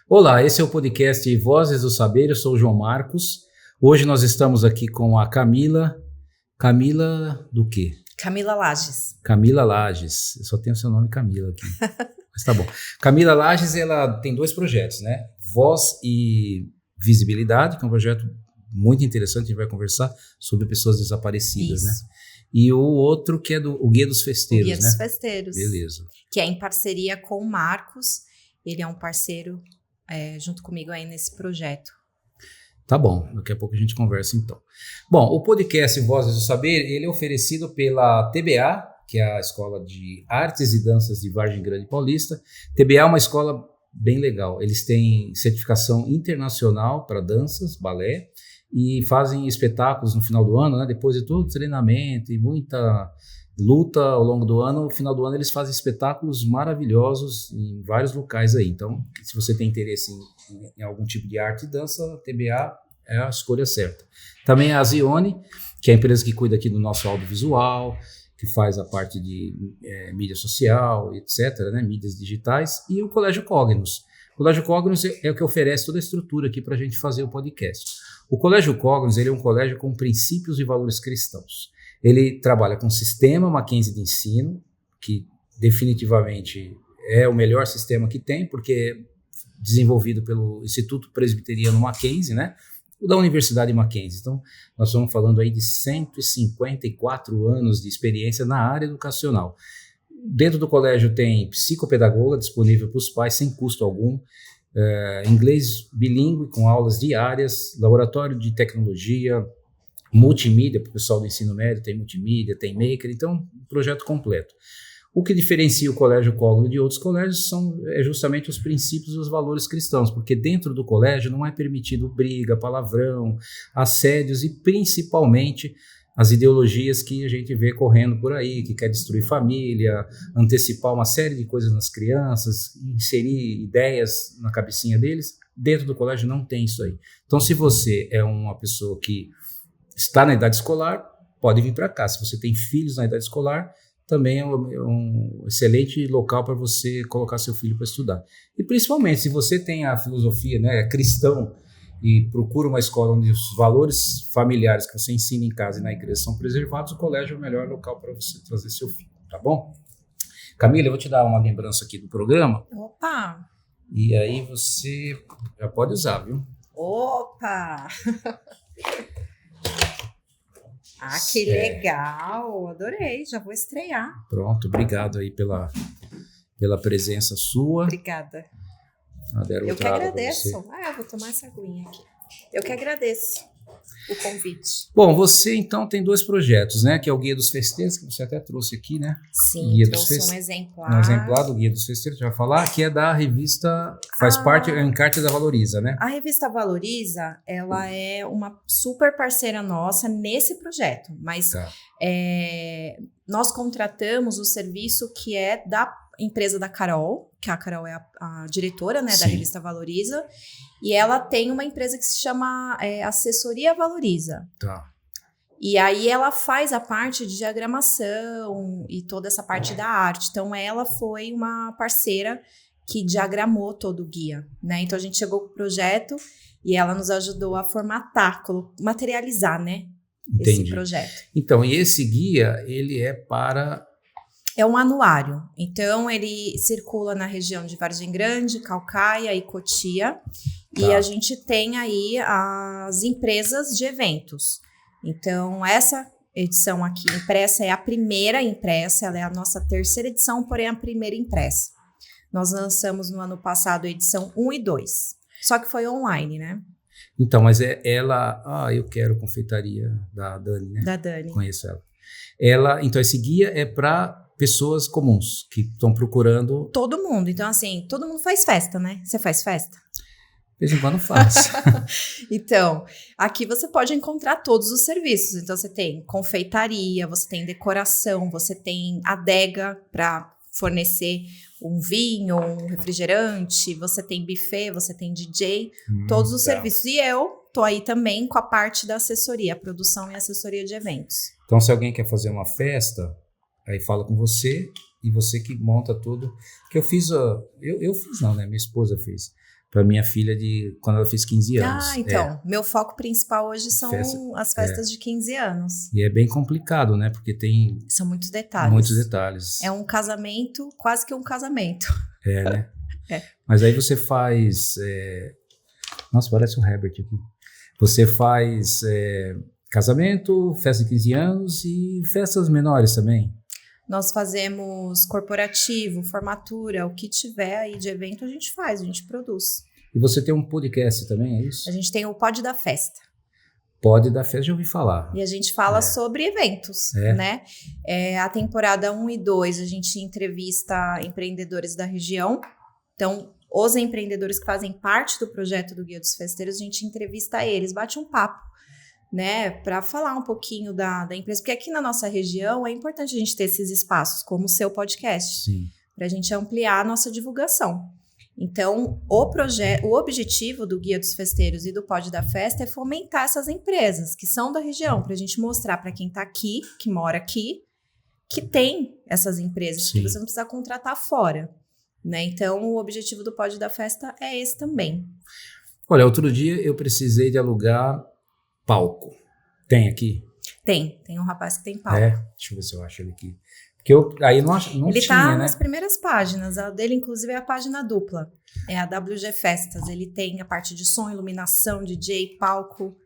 Olá, esse é o podcast Vozes do Saber, eu sou o João Marcos. Hoje nós estamos aqui com a Camila. Camila do quê? Camila Lages. Camila Lages. Eu só tenho seu nome Camila aqui. Mas tá bom. Camila Lages, ela tem dois projetos, né? Voz e Visibilidade, que é um projeto muito interessante, a gente vai conversar sobre pessoas desaparecidas, Isso. né? E o outro que é o Guia dos Festeiros, Guia né? dos Festeiros. Beleza. Que é em parceria com o Marcos. Ele é um parceiro junto comigo aí nesse projeto. Tá bom, daqui a pouco a gente conversa então. Bom, o podcast Vozes do Saber, ele é oferecido pela TBA, que é a Escola de Artes e Danças de Vargem Grande Paulista. TBA é uma escola bem legal, eles têm certificação internacional para danças, balé, e fazem espetáculos no final do ano, né? Depois de todo o treinamento e muita luta ao longo do ano, no final do ano eles fazem espetáculos maravilhosos em vários locais aí. Então, se você tem interesse em algum tipo de arte e dança, a TBA é a escolha certa. Também a Zione, que é a empresa que cuida aqui do nosso audiovisual, que faz a parte de mídia social, etc., né, mídias digitais, e o Colégio Cognos. O Colégio Cognos é o que oferece toda a estrutura aqui para a gente fazer o podcast. O Colégio Cognos, ele é um colégio com princípios e valores cristãos. Ele trabalha com o sistema Mackenzie de ensino, que definitivamente é o melhor sistema que tem, porque é desenvolvido pelo Instituto Presbiteriano Mackenzie, né? O da Universidade Mackenzie. Então, nós estamos falando aí de 154 anos de experiência na área educacional. Dentro do colégio tem psicopedagoga disponível para os pais sem custo algum, inglês bilíngue com aulas diárias, laboratório de tecnologia, multimídia, para o pessoal do ensino médio, tem multimídia, tem maker, então um projeto completo. O que diferencia o Colégio Cognos de outros colégios é justamente os princípios e os valores cristãos, porque dentro do colégio não é permitido briga, palavrão, assédios e principalmente as ideologias que a gente vê correndo por aí, que quer destruir família, antecipar uma série de coisas nas crianças, inserir ideias na cabecinha deles. Dentro do colégio não tem isso aí. Então, se você é uma pessoa que está na idade escolar, pode vir para cá. Se você tem filhos na idade escolar, também é um excelente local para você colocar seu filho para estudar. E principalmente, se você tem a filosofia, né, é cristão, e procura uma escola onde os valores familiares que você ensina em casa e na igreja são preservados, o colégio é o melhor local para você trazer seu filho, tá bom? Camila, eu vou te dar uma lembrança aqui do programa. Opa! E aí você já pode usar, viu? Opa! Ah, que legal! Adorei, já vou estrear. Pronto, obrigado aí pela presença sua. Obrigada. Eu que agradeço. Eu vou tomar essa aguinha aqui. Eu que agradeço o convite. Bom, você então tem dois projetos, né? Que é o Guia dos Festeiros, que você até trouxe aqui, né? Sim, Guia trouxe um exemplar. Um exemplar do Guia dos Festeiros, já vai falar, que é da revista, faz parte, é o encarte da Valoriza, né? A revista Valoriza, ela é uma super parceira nossa nesse projeto, mas nós contratamos o serviço que é da empresa da Carol, que a Carol é a diretora, né, da revista Valoriza, e ela tem uma empresa que se chama Assessoria Valoriza. Tá. E aí ela faz a parte de diagramação e toda essa parte da arte. Então ela foi uma parceira que diagramou todo o guia, né? Então a gente chegou com o projeto e ela nos ajudou a formatar, materializar, né? Entendi. Esse projeto. Então, e esse guia, ele é para... É um anuário, então ele circula na região de Vargem Grande, Caucaia e Cotia, e a gente tem aí as empresas de eventos. Então essa edição aqui impressa é a primeira impressa, ela é a nossa terceira edição, porém a primeira impressa. Nós lançamos no ano passado a edição 1 e 2, só que foi online, né? Então, mas eu quero confeitaria da Dani, né? Da Dani. Conheço ela. Então esse guia é para pessoas comuns que estão procurando... Todo mundo. Então, assim, todo mundo faz festa, né? Você faz festa? De vez em quando faz. Então, aqui você pode encontrar todos os serviços. Então, você tem confeitaria, você tem decoração, você tem adega para fornecer um vinho, um refrigerante, você tem buffet, você tem DJ, todos os serviços. E eu tô aí também com a parte da assessoria, produção e assessoria de eventos. Então, se alguém quer fazer uma festa... Aí fala com você e você que monta tudo. Que eu fiz, eu fiz não, né? Minha esposa fez para minha filha quando ela fez 15 anos. Ah, então, meu foco principal hoje são as festas de 15 anos. E é bem complicado, né? Porque tem... São muitos detalhes. Muitos detalhes. É um casamento, quase que um casamento. Né? É. Mas aí você faz... Nossa, parece o Herbert aqui. Você faz casamento, festa de 15 anos e festas menores também. Nós fazemos corporativo, formatura, o que tiver aí de evento a gente faz, a gente produz. E você tem um podcast também, é isso? A gente tem o Pod da Festa. Pod da Festa, já ouvi falar. E a gente fala sobre eventos, né? A temporada 1 e 2 a gente entrevista empreendedores da região. Então, os empreendedores que fazem parte do projeto do Guia dos Festeiros, a gente entrevista eles, bate um papo, né, para falar um pouquinho da empresa, porque aqui na nossa região é importante a gente ter esses espaços, como o seu podcast, para a gente ampliar a nossa divulgação. Então, o objetivo do Guia dos Festeiros e do Pod da Festa é fomentar essas empresas que são da região, para a gente mostrar para quem está aqui, que mora aqui, que tem essas empresas, que você não precisa contratar fora, né? Então, o objetivo do Pod da Festa é esse também. Olha, outro dia eu precisei de alugar palco. Tem aqui? Tem um rapaz que tem palco. Deixa eu ver se eu acho ele aqui. Porque aí não ele tinha, tá né? nas primeiras páginas. A dele, inclusive, é a página dupla. É a WG Festas. Ele tem a parte de som, iluminação, DJ, palco.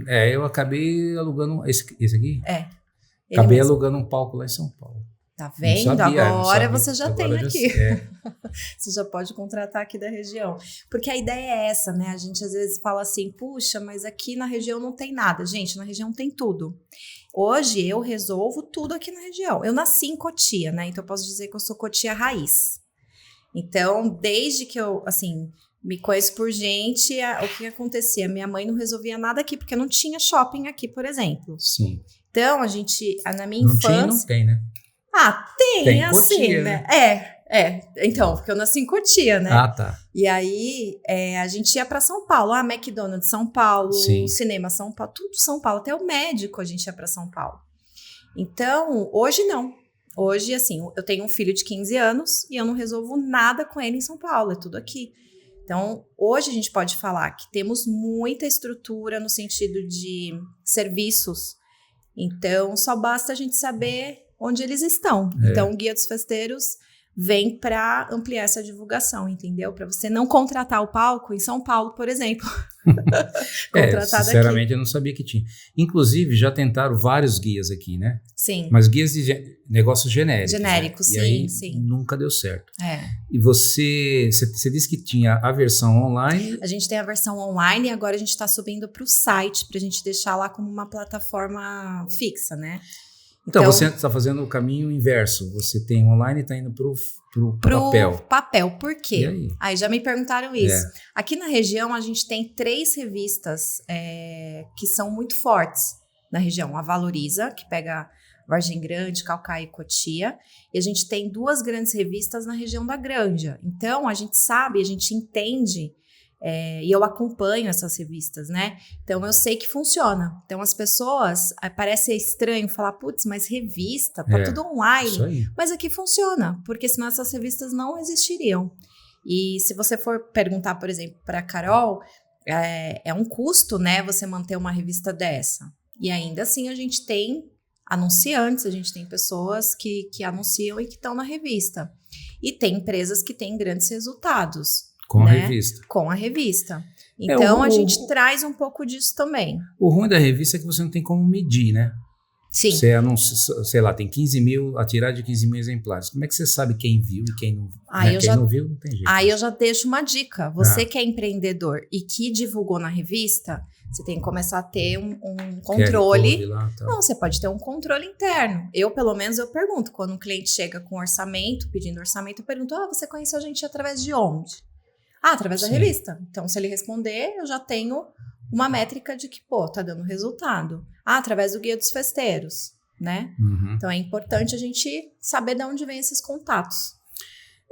Eu acabei alugando esse aqui? Ele acabei mesmo. alugando um palco lá em São Paulo. Tá vendo? Agora você já tem aqui. É. Você já pode contratar aqui da região. Porque a ideia é essa, né? A gente às vezes fala assim, puxa, mas aqui na região não tem nada. Gente, na região tem tudo. Hoje eu resolvo tudo aqui na região. Eu nasci em Cotia, né? Então eu posso dizer que eu sou Cotia raiz. Então, desde que eu, assim, me conheço por gente, o que acontecia? Minha mãe não resolvia nada aqui, porque não tinha shopping aqui, por exemplo. Sim. Então, a gente, na minha não infância... Não tem, né? Tem assim, Cotia, né? Então, porque eu nasci em Cotia, né? Tá. E aí, a gente ia pra São Paulo. McDonald's São Paulo, cinema São Paulo, tudo São Paulo. Até o médico a gente ia pra São Paulo. Então, hoje não. Hoje, assim, eu tenho um filho de 15 anos e eu não resolvo nada com ele em São Paulo, é tudo aqui. Então, hoje a gente pode falar que temos muita estrutura no sentido de serviços. Então, só basta a gente saber onde eles estão. Então, o Guia dos Festeiros vem para ampliar essa divulgação, entendeu? Para você não contratar o palco em São Paulo, por exemplo. Sinceramente, aqui. Eu não sabia que tinha. Inclusive, já tentaram vários guias aqui, né? Sim. Mas guias de negócios genéricos. Genéricos, né? sim, aí, sim. Nunca deu certo. E você disse que tinha a versão online. A gente tem a versão online e agora a gente está subindo para o site, para a gente deixar lá como uma plataforma fixa, né? Então, você está fazendo o caminho inverso. Você tem online e está indo pro papel. Por quê? Aí já me perguntaram isso. Aqui na região, a gente tem 3 revistas que são muito fortes na região. A Valoriza, que pega Vargem Grande, Caucaia e Cotia. E a gente tem 2 grandes revistas na região da Granja. Então, a gente sabe, a gente entende... e eu acompanho essas revistas, né? Então, eu sei que funciona. Então, as pessoas... parece estranho falar, putz, mas revista, tá tudo online. Isso aí. Mas aqui funciona, porque senão essas revistas não existiriam. E se você for perguntar, por exemplo, para a Carol, é um custo, né? Você manter uma revista dessa. E ainda assim, a gente tem anunciantes, a gente tem pessoas que anunciam e que estão na revista. E tem empresas que têm grandes resultados. Com a revista. Com a revista. Então, a gente traz um pouco disso também. O ruim da revista é que você não tem como medir, né? Sim. Você anuncia, sei lá, tem 15 mil, a tiragem de 15 mil exemplares. Como é que você sabe quem viu e quem não viu? Quem não viu, não tem jeito. Aí eu já deixo uma dica. Você que é empreendedor e que divulgou na revista, você tem que começar a ter um controle. Lá, tá. Não, você pode ter um controle interno. Eu, pelo menos, eu pergunto. Quando um cliente chega com orçamento, pedindo orçamento, eu pergunto, você conheceu a gente através de onde? Através da revista. Então, se ele responder, eu já tenho uma métrica de que, tá dando resultado. Através do Guia dos Festeiros, né? Uhum. Então, é importante a gente saber de onde vem esses contatos.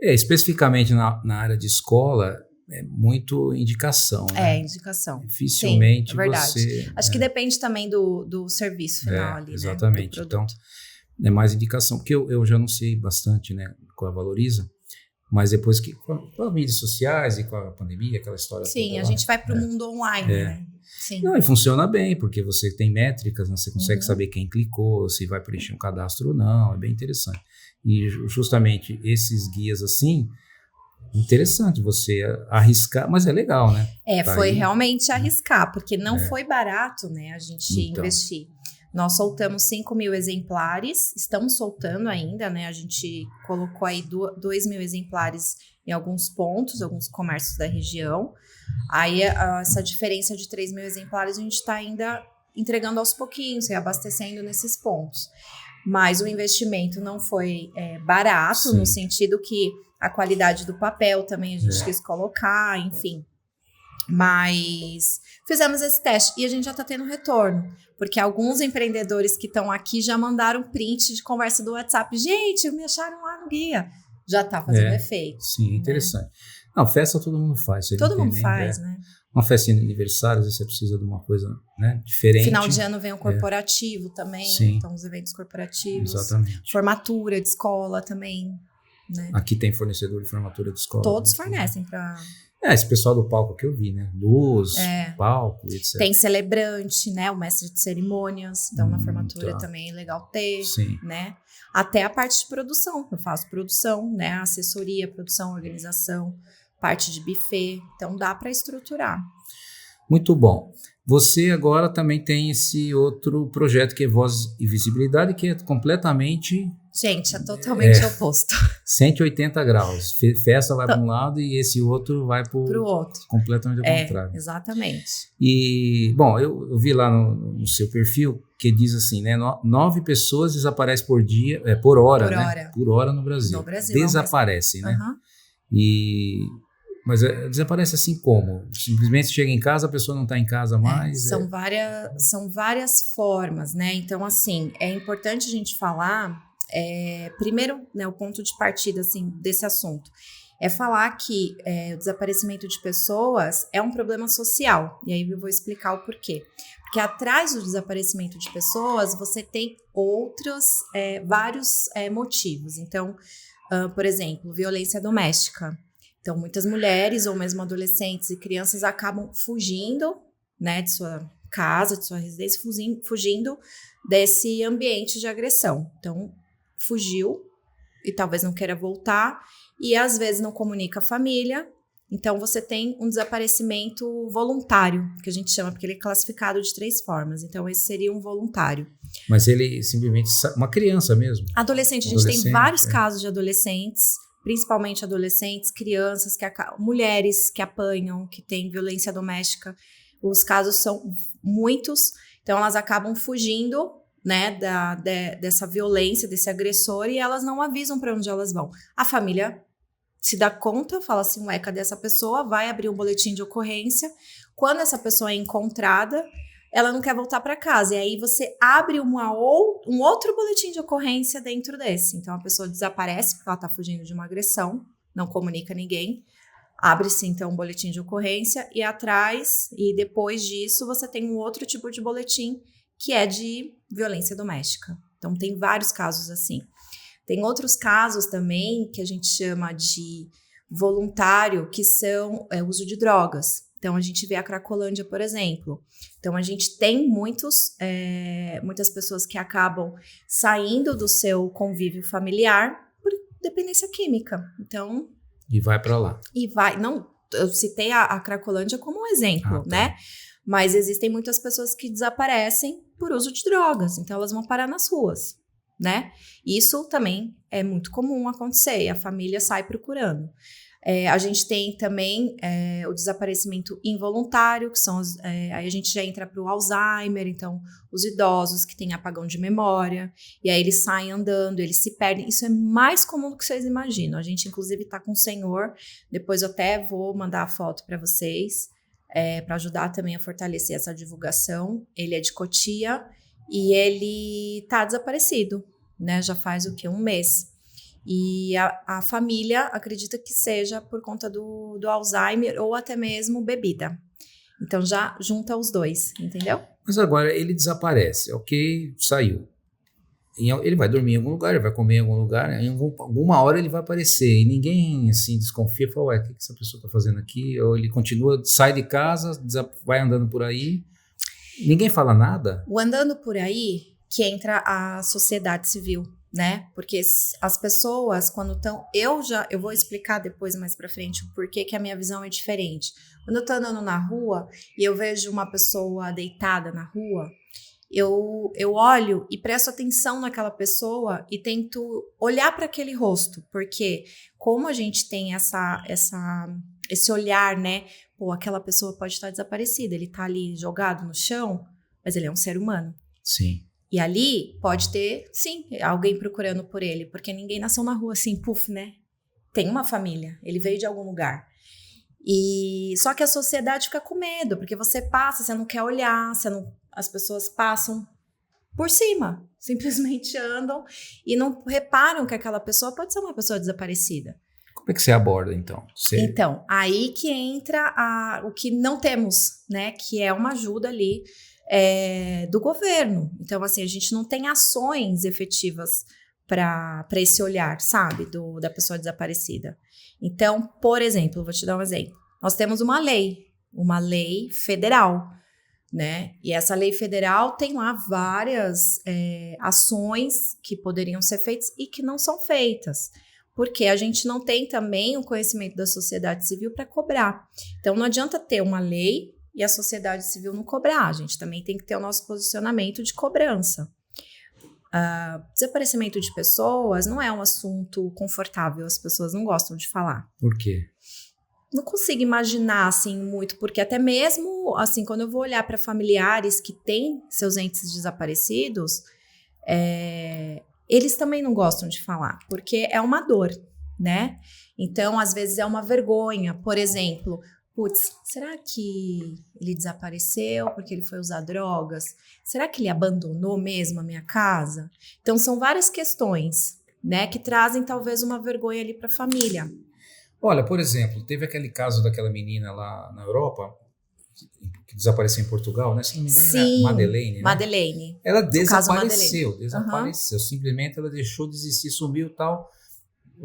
Especificamente na área de escola, é muito indicação, né? Indicação. Dificilmente. Sim, é verdade. Você... Acho que depende também do serviço final ali, exatamente. né? Então, é mais indicação. Porque eu já anunciei bastante, né? Com a Valoriza. Mas depois que, com as mídias sociais e com a pandemia, aquela história toda. Sim, a gente vai para o mundo online, né? Sim. Não, e funciona bem, porque você tem métricas, né? Você consegue saber quem clicou, se vai preencher um cadastro ou não, é bem interessante. E justamente esses guias assim, interessante você arriscar, mas é legal, né? Foi realmente arriscar, porque não foi barato, né, a gente investir. Nós soltamos 5.000 exemplares, estamos soltando ainda, né? A gente colocou aí 2.000 exemplares em alguns pontos, alguns comércios da região. Aí, essa diferença de 3.000 exemplares, a gente está ainda entregando aos pouquinhos, reabastecendo nesses pontos. Mas o investimento não foi barato, no sentido que a qualidade do papel também a gente quis colocar, enfim. Mas fizemos esse teste e a gente já está tendo retorno, porque alguns empreendedores que estão aqui já mandaram print de conversa do WhatsApp. Gente, me acharam lá no guia. Já está fazendo efeito. Sim, interessante. Né? Não, festa todo mundo faz. Todo mundo faz, né? Uma festa de aniversário, às vezes você precisa de uma coisa, né, diferente. Final de ano vem o corporativo também, então os eventos corporativos. Exatamente. Formatura de escola também, né? Aqui tem fornecedor de formatura de escola. Todos fornecem para... esse pessoal do palco que eu vi, né? Luz, palco, etc. Tem celebrante, né? O mestre de cerimônias. Então, na formatura também é legal ter, né? Até a parte de produção. Eu faço produção, né? Assessoria, produção, organização, parte de buffet. Então, dá para estruturar. Muito bom. Você agora também tem esse outro projeto que é Voz e Visibilidade, que é completamente... Gente, é totalmente oposto. 180 graus. Festa vai para um lado e esse outro vai para o outro. Completamente ao contrário. Exatamente. E, bom, eu vi lá no seu perfil que diz assim, né? 9 pessoas desaparecem por dia, por hora, né? Por hora no Brasil. No Brasil. Desaparecem, né? Mas desaparece assim como? Simplesmente chega em casa, a pessoa não está em casa mais? São várias formas, né? Então, assim, é importante a gente falar... primeiro, né, o ponto de partida assim, desse assunto é falar que o desaparecimento de pessoas é um problema social, e aí eu vou explicar o porquê. Porque atrás do desaparecimento de pessoas você tem vários motivos. Então, por exemplo, violência doméstica. Então, muitas mulheres ou mesmo adolescentes e crianças acabam fugindo, né, de sua casa, de sua residência, fugindo desse ambiente de agressão. Então, fugiu e talvez não queira voltar e às vezes não comunica a família, então você tem um desaparecimento voluntário, que a gente chama, porque ele é classificado de 3 formas, então esse seria um voluntário. Mas ele simplesmente, uma criança mesmo? Adolescente, a gente tem vários casos de adolescentes, principalmente adolescentes, crianças, mulheres que apanham, que têm violência doméstica, os casos são muitos, então elas acabam fugindo, né, dessa violência, desse agressor, e elas não avisam para onde elas vão. A família se dá conta, fala assim, cadê essa pessoa? Vai abrir um boletim de ocorrência. Quando essa pessoa é encontrada, ela não quer voltar para casa. E aí você abre um outro boletim de ocorrência dentro desse. Então a pessoa desaparece porque ela está fugindo de uma agressão, não comunica a ninguém. Abre-se então um boletim de ocorrência e depois disso você tem um outro tipo de boletim que é de violência doméstica. Então, tem vários casos assim. Tem outros casos também que a gente chama de voluntário, que são uso de drogas. Então, a gente vê a Cracolândia, por exemplo. Então, a gente tem muitas pessoas que acabam saindo do seu convívio familiar por dependência química. Então... E vai para lá. Não, eu citei a Cracolândia como um exemplo, né? Mas existem muitas pessoas que desaparecem por uso de drogas, então elas vão parar nas ruas, né? Isso também é muito comum acontecer, e a família sai procurando. A gente tem também o desaparecimento involuntário, que são aí a gente já entra para o Alzheimer, então os idosos que têm apagão de memória, e aí eles saem andando, eles se perdem. Isso é mais comum do que vocês imaginam. A gente, inclusive, está com um senhor, depois eu até vou mandar a foto para vocês, para ajudar também a fortalecer essa divulgação. Ele é de Cotia e ele está desaparecido, né? Já faz um mês. E a família acredita que seja por conta do Alzheimer ou até mesmo bebida. Então já junta os dois, entendeu? Mas agora ele desaparece, ok, saiu. Ele vai dormir em algum lugar, ele vai comer em algum lugar, em alguma hora ele vai aparecer. E ninguém, assim, desconfia, fala, ué, o que essa pessoa está fazendo aqui? Ou ele continua, sai de casa, vai andando por aí. Ninguém fala nada? O andando por aí que entra a sociedade civil, né? Porque as pessoas, quando estão... Eu vou explicar depois, mais pra frente, o porquê que a minha visão é diferente. Quando eu tô andando na rua e eu vejo uma pessoa deitada na rua, eu olho e presto atenção naquela pessoa e tento olhar para aquele rosto, porque como a gente tem esse olhar, né? Pô, aquela pessoa pode estar desaparecida, ele tá ali jogado no chão, mas ele é um ser humano. Sim. E ali pode ter, sim, alguém procurando por ele, porque ninguém nasceu na rua assim, puf, né? Tem uma família, ele veio de algum lugar. E só que a sociedade fica com medo, porque você passa, você não quer olhar, as pessoas passam por cima, simplesmente andam e não reparam que aquela pessoa pode ser uma pessoa desaparecida. Como é que você aborda, então? Então, aí que entra o que não temos, né? Que é uma ajuda ali do governo. Então, assim, a gente não tem ações efetivas para esse olhar, sabe? Da pessoa desaparecida. Então, por exemplo, vou te dar um exemplo. Nós temos uma lei federal, né? E essa lei federal tem lá várias ações que poderiam ser feitas e que não são feitas, porque a gente não tem também o conhecimento da sociedade civil para cobrar. Então, não adianta ter uma lei e a sociedade civil não cobrar. A gente também tem que ter o nosso posicionamento de cobrança. Desaparecimento de pessoas não é um assunto confortável, as pessoas não gostam de falar. Por quê? Não consigo imaginar, assim, muito, porque até mesmo, assim, quando eu vou olhar para familiares que têm seus entes desaparecidos, eles também não gostam de falar, porque é uma dor, né? Então, às vezes é uma vergonha. Por exemplo, putz, será que ele desapareceu porque ele foi usar drogas? Será que ele abandonou mesmo a minha casa? Então, são várias questões, né, que trazem talvez uma vergonha ali para a família. Olha, por exemplo, teve aquele caso daquela menina lá na Europa, que desapareceu em Portugal, né? Se não me engano, Sim, era Madeleine, né? Madeleine. Ela Madeleine. desapareceu. Simplesmente ela deixou de existir, sumiu e tal.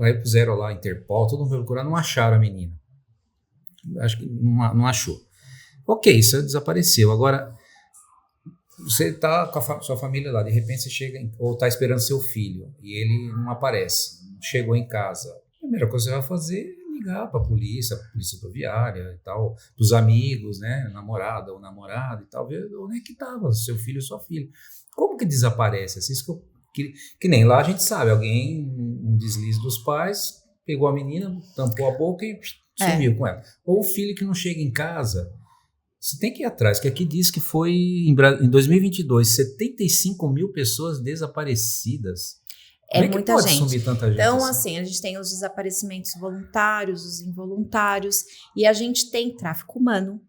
Aí puseram lá Interpol, todo mundo foi procurar, não acharam a menina. Acho que não achou. Ok, isso desapareceu. Agora, você está com a sua família lá, de repente você chega, ou está esperando seu filho, e ele não aparece, chegou em casa. A primeira coisa que você vai fazer é ligar para a polícia rodoviária e tal, para os amigos, né, namorada ou namorado e tal, ver onde é que estava seu filho ou sua filha. Como que desaparece? Assim, que nem lá a gente sabe, alguém, um deslize dos pais, pegou a menina, tampou a boca e sumiu com ela. Ou o filho que não chega em casa, você tem que ir atrás, que aqui diz que foi em 2022, 75 mil pessoas desaparecidas. É muita pode gente. Sumir tanta gente então, assim, a gente tem os desaparecimentos voluntários, os involuntários, e a gente tem tráfico humano.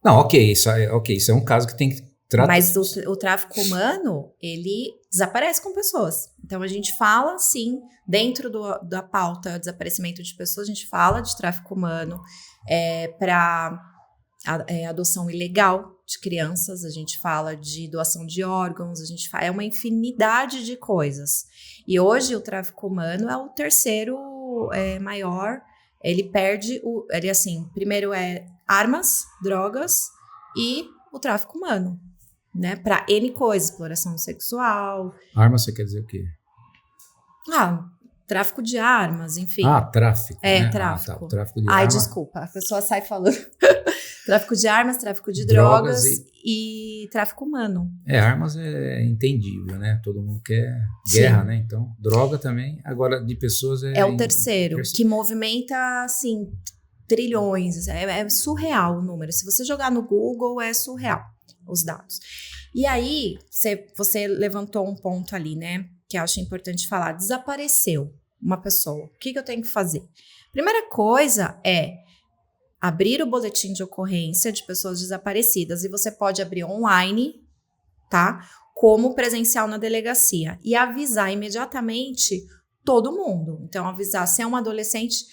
Não, ok, isso é um caso que tem que tratar. Mas o tráfico humano, ele desaparece com pessoas. Então, a gente fala, sim, dentro da pauta desaparecimento de pessoas, a gente fala de tráfico humano para adoção ilegal de crianças, a gente fala de doação de órgãos, é uma infinidade de coisas. E hoje o tráfico humano é o terceiro maior. Ele perde ele assim, primeiro é armas, drogas e o tráfico humano, né? Para N coisas, exploração sexual. Arma, você quer dizer o quê? Tráfico de armas, enfim. Tráfico. Né? Tráfico. Tráfico de armas. Desculpa, a pessoa sai falando. Tráfico de armas, tráfico de drogas e tráfico humano. Armas é entendível, né? Todo mundo quer guerra, né? Então, droga também. Agora, de pessoas é o terceiro, que movimenta, assim, trilhões. É surreal o número. Se você jogar no Google, é surreal os dados. E aí, você levantou um ponto ali, né? Que eu acho importante falar. Desapareceu uma pessoa. O que eu tenho que fazer? Primeira coisa é abrir o boletim de ocorrência de pessoas desaparecidas. E você pode abrir online, tá? Como presencial na delegacia. E avisar imediatamente todo mundo. Então, avisar se é um adolescente,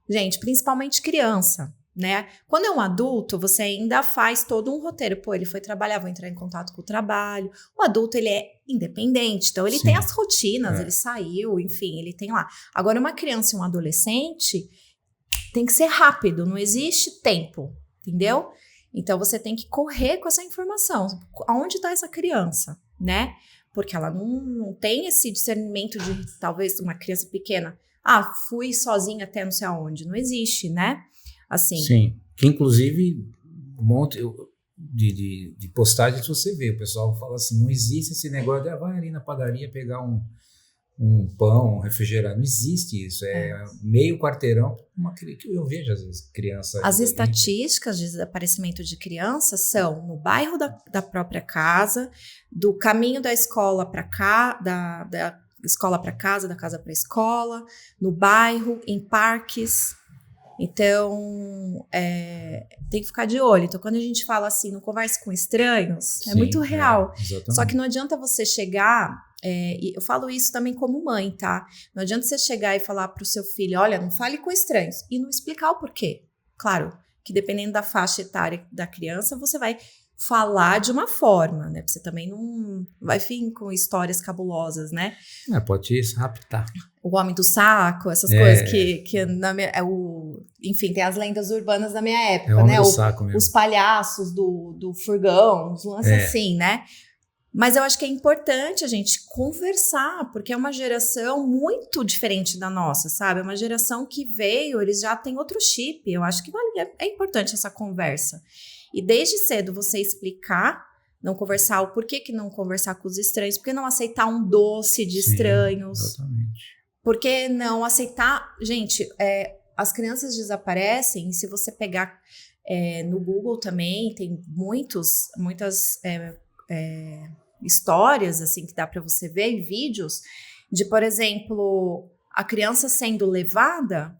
gente, principalmente criança. né? Quando é um adulto, você ainda faz todo um roteiro. Pô, ele foi trabalhar, vou entrar em contato com o trabalho. O adulto, ele é independente, então ele tem as rotinas, ele saiu, enfim, ele tem lá. Agora, uma criança e um adolescente tem que ser rápido, não existe tempo, entendeu? Então, você tem que correr com essa informação. Aonde está essa criança, né? Porque ela não tem esse discernimento de, talvez, uma criança pequena. Ah, fui sozinha até não sei aonde. Não existe, né? Assim. Sim, que inclusive um monte de postagens você vê, o pessoal fala assim, não existe esse negócio de vai ali na padaria pegar um pão, um refrigerante, não existe isso, meio quarteirão, que eu vejo às vezes criança... As estatísticas de desaparecimento de crianças são no bairro da própria casa, do caminho da escola para cá, da escola para casa, da casa para escola, no bairro, em parques. Então, tem que ficar de olho. Então, quando a gente fala assim, não converse com estranhos, é muito real. Só que não adianta você chegar, e eu falo isso também como mãe, tá? Não adianta você chegar e falar pro seu filho, olha, não fale com estranhos, e não explicar o porquê. Claro, que dependendo da faixa etária da criança, você vai falar de uma forma, né? Você também não vai vir com histórias cabulosas, né? Pode te raptar. O homem do saco, essas coisas que na minha, enfim, tem as lendas urbanas da minha época, né? Os palhaços do furgão, uns lances assim, né? Mas eu acho que é importante a gente conversar, porque é uma geração muito diferente da nossa, sabe? É uma geração que veio, eles já têm outro chip. Eu acho que é importante essa conversa. E desde cedo você explicar, não conversar, o porquê que não conversar com os estranhos, por que não aceitar um doce de estranhos? Exatamente. Por que não aceitar... Gente, as crianças desaparecem, e se você pegar no Google também, tem muitas histórias assim que dá para você ver, e vídeos de, por exemplo, a criança sendo levada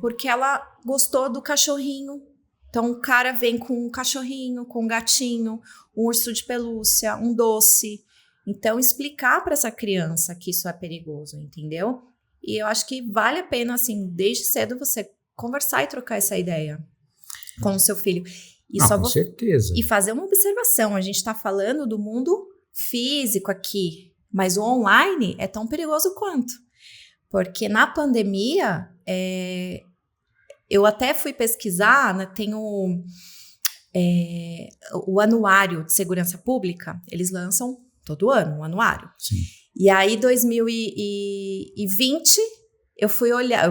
porque ela gostou do cachorrinho. Então, o cara vem com um cachorrinho, com um gatinho, um urso de pelúcia, um doce. Então, explicar para essa criança que isso é perigoso, entendeu? E eu acho que vale a pena, assim, desde cedo você conversar e trocar essa ideia com o seu filho. E com certeza. E fazer uma observação. A gente está falando do mundo físico aqui, mas o online é tão perigoso quanto. Porque na pandemia... eu até fui pesquisar, né, tem o Anuário de Segurança Pública, eles lançam todo ano um anuário. Sim. E aí, 2020, eu fui olhar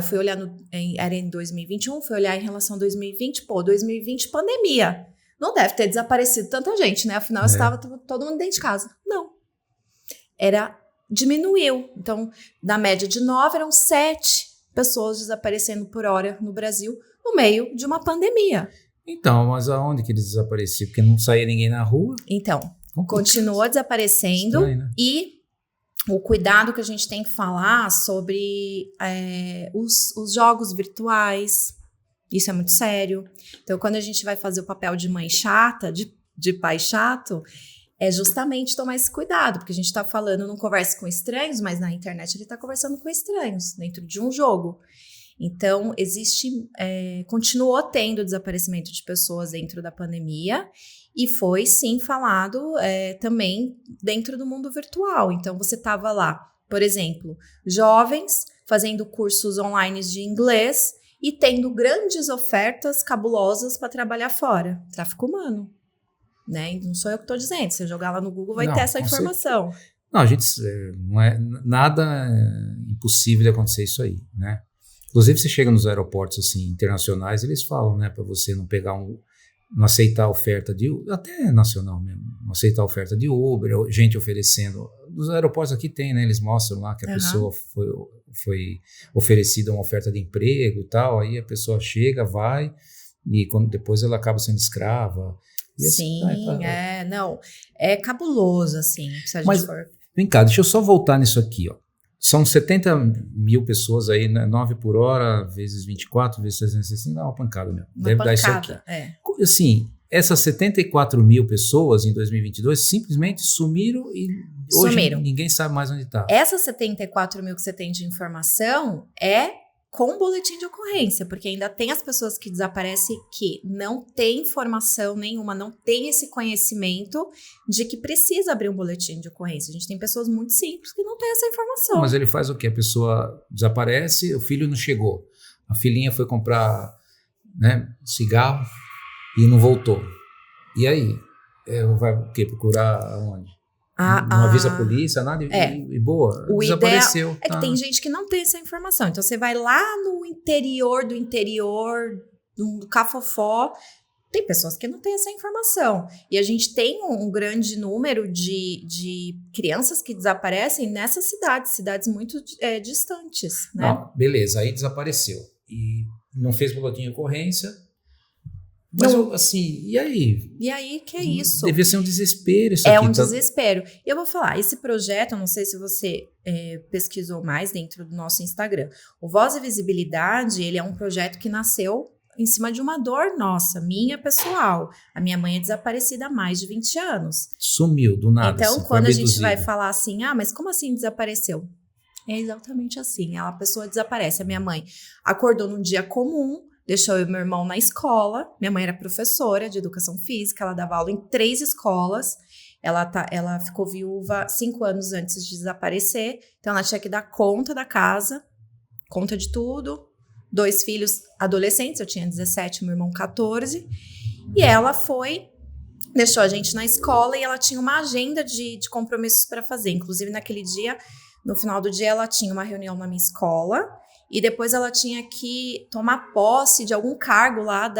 era em 2021, fui olhar em relação a 2020, 2020, pandemia. Não deve ter desaparecido tanta gente, né? Afinal, estava todo mundo dentro de casa. Não. Diminuiu. Então, na média de 9, eram 7 pessoas desaparecendo por hora no Brasil, no meio de uma pandemia. Então, mas aonde que eles desapareciam? Porque não saía ninguém na rua? Então, continua desaparecendo. Estranho, né? E o cuidado que a gente tem que falar sobre os jogos virtuais, isso é muito sério. Então, quando a gente vai fazer o papel de mãe chata, de pai chato, é justamente tomar esse cuidado, porque a gente está falando, não converse com estranhos, mas na internet ele está conversando com estranhos, dentro de um jogo. Então, continuou tendo desaparecimento de pessoas dentro da pandemia, e foi, sim, falado também dentro do mundo virtual. Então, você estava lá, por exemplo, jovens fazendo cursos online de inglês e tendo grandes ofertas cabulosas para trabalhar fora. Tráfico humano. Né? Não sou eu que estou dizendo, se você jogar lá no Google vai ter essa informação. Não, a gente não é nada impossível de acontecer isso aí, né? Inclusive, você chega nos aeroportos assim, internacionais, eles falam, né, para você não pegar não aceitar a oferta até nacional mesmo, não aceitar a oferta de Uber, gente oferecendo. Nos aeroportos aqui tem, né? Eles mostram lá que a pessoa foi oferecida uma oferta de emprego e tal, aí a pessoa chega, vai, e depois ela acaba sendo escrava. Sim, não, é cabuloso, assim, se a gente for... Vem cá, deixa eu só voltar nisso aqui, ó. São 70 mil pessoas aí, né? 9 por hora, vezes 24, vezes 360, dá uma pancada mesmo. Deve dar isso aqui. Assim, essas 74 mil pessoas em 2022 simplesmente sumiram e hoje ninguém sabe mais onde está. Essas 74 mil que você tem de informação com boletim de ocorrência, porque ainda tem as pessoas que desaparecem que não têm informação nenhuma, não tem esse conhecimento de que precisa abrir um boletim de ocorrência. A gente tem pessoas muito simples que não têm essa informação. Mas ele faz o quê? A pessoa desaparece, o filho não chegou. A filhinha foi comprar, né, cigarro e não voltou. E aí? Vai o quê? Procurar aonde? Não avisa a polícia, nada, e boa, o desapareceu. Ideal é que tem gente que não tem essa informação. Então, você vai lá no interior do Cafofó, tem pessoas que não têm essa informação. E a gente tem um grande número de crianças que desaparecem nessas cidades muito distantes, né? Não, beleza, aí desapareceu. E não fez boletim de ocorrência. Mas, assim, e aí? E aí, que é isso? Devia ser um desespero isso aqui. É um desespero. E eu vou falar, esse projeto, eu não sei se você pesquisou mais dentro do nosso Instagram. O Voz e Visibilidade, ele é um projeto que nasceu em cima de uma dor nossa, minha pessoal. A minha mãe é desaparecida há mais de 20 anos. Sumiu, do nada. Então, assim, quando a gente vai falar assim, mas como assim desapareceu? É exatamente assim, a pessoa desaparece. A minha mãe acordou num dia comum, deixou eu e meu irmão na escola. Minha mãe era professora de educação física, ela dava aula em 3 escolas. Ela ficou viúva 5 anos antes de desaparecer. Então, ela tinha que dar conta da casa, conta de tudo. 2 filhos adolescentes, eu tinha 17, meu irmão 14. E ela deixou a gente na escola e ela tinha uma agenda de compromissos para fazer. Inclusive, naquele dia, no final do dia, ela tinha uma reunião na minha escola. E depois ela tinha que tomar posse de algum cargo lá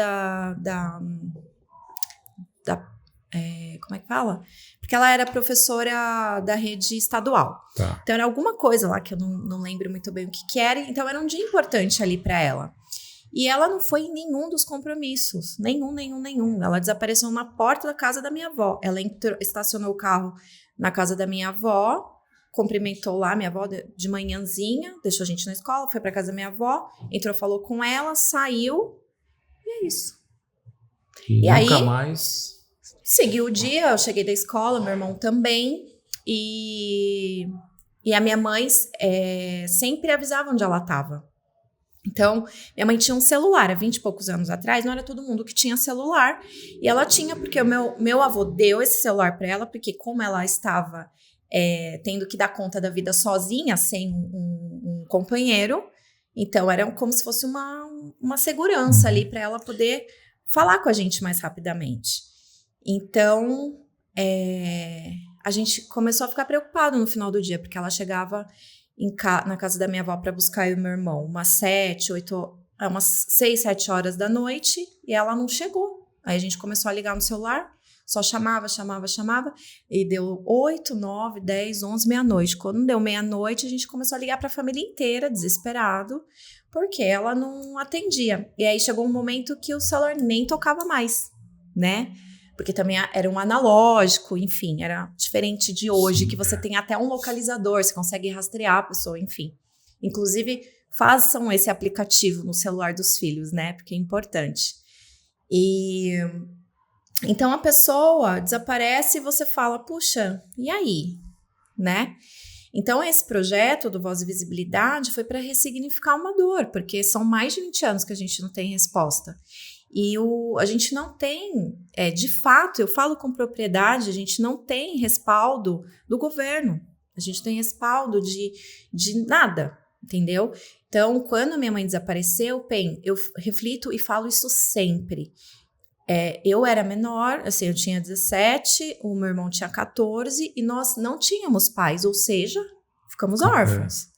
como é que fala? Porque ela era professora da rede estadual. Tá. Então era alguma coisa lá que eu não lembro muito bem o que era. Então era um dia importante ali para ela. E ela não foi em nenhum dos compromissos. Nenhum. Ela desapareceu na porta da casa da minha avó. Ela estacionou o carro na casa da minha avó, cumprimentou lá minha avó de manhãzinha, deixou a gente na escola, foi pra casa da minha avó, entrou, falou com ela, saiu, e é isso. E nunca aí, mais... Seguiu o dia, eu cheguei da escola, meu irmão também, e a minha mãe sempre avisava onde ela estava. Então, minha mãe tinha um celular, há 20 e poucos anos atrás, não era todo mundo que tinha celular, e ela tinha, porque o meu avô deu esse celular para ela, porque como ela estava tendo que dar conta da vida sozinha, sem um companheiro, então era como se fosse uma segurança ali para ela poder falar com a gente mais rapidamente. Então, a gente começou a ficar preocupado no final do dia, porque ela chegava na casa da minha avó para buscar eu e meu irmão, umas 6, 7 horas da noite, e ela não chegou. Aí a gente começou a ligar no celular, só chamava, e deu 8, 9, 10, 11, meia-noite. Quando deu meia-noite, a gente começou a ligar para a família inteira, desesperado, porque ela não atendia. E aí chegou um momento que o celular nem tocava mais, né? Porque também era um analógico, enfim, era diferente de hoje, sim, que você tem até um localizador, você consegue rastrear a pessoa, enfim. Inclusive, façam esse aplicativo no celular dos filhos, né? Porque é importante. Então, a pessoa desaparece e você fala, puxa, e aí? Né? Então, esse projeto do Voz e Visibilidade foi para ressignificar uma dor, porque são mais de 20 anos que a gente não tem resposta. E a gente não tem, de fato, eu falo com propriedade, a gente não tem respaldo do governo. A gente tem respaldo de nada, entendeu? Então, quando minha mãe desapareceu, eu reflito e falo isso sempre. Eu era menor, assim, eu tinha 17, o meu irmão tinha 14 e nós não tínhamos pais, ou seja, ficamos órfãos.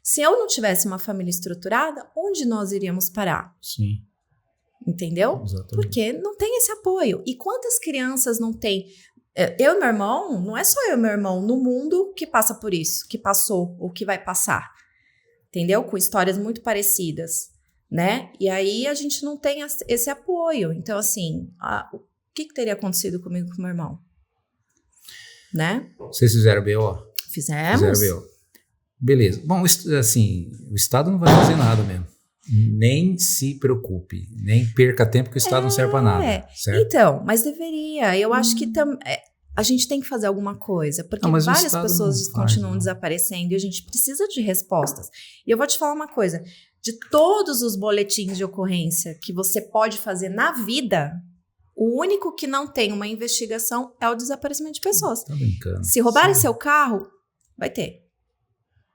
Se eu não tivesse uma família estruturada, onde nós iríamos parar? Sim. Entendeu? Exatamente. Porque não tem esse apoio. E quantas crianças não tem? Eu e meu irmão, não é só eu e meu irmão no mundo que passa por isso, que passou ou que vai passar. Entendeu? Com histórias muito parecidas, né? E aí a gente não tem esse apoio. Então, assim, o que teria acontecido comigo e com meu irmão? Né? Vocês fizeram BO? Fizemos. Fizeram BO. Beleza. Bom, assim, o Estado não vai fazer nada mesmo. Nem se preocupe, nem perca tempo que o Estado não serve para nada, certo? Então, mas deveria. Eu acho que a gente tem que fazer alguma coisa, porque várias pessoas continuam desaparecendo e a gente precisa de respostas. E eu vou te falar uma coisa, de todos os boletins de ocorrência que você pode fazer na vida, o único que não tem uma investigação é o desaparecimento de pessoas. Tá brincando. Se roubarem seu carro, vai ter.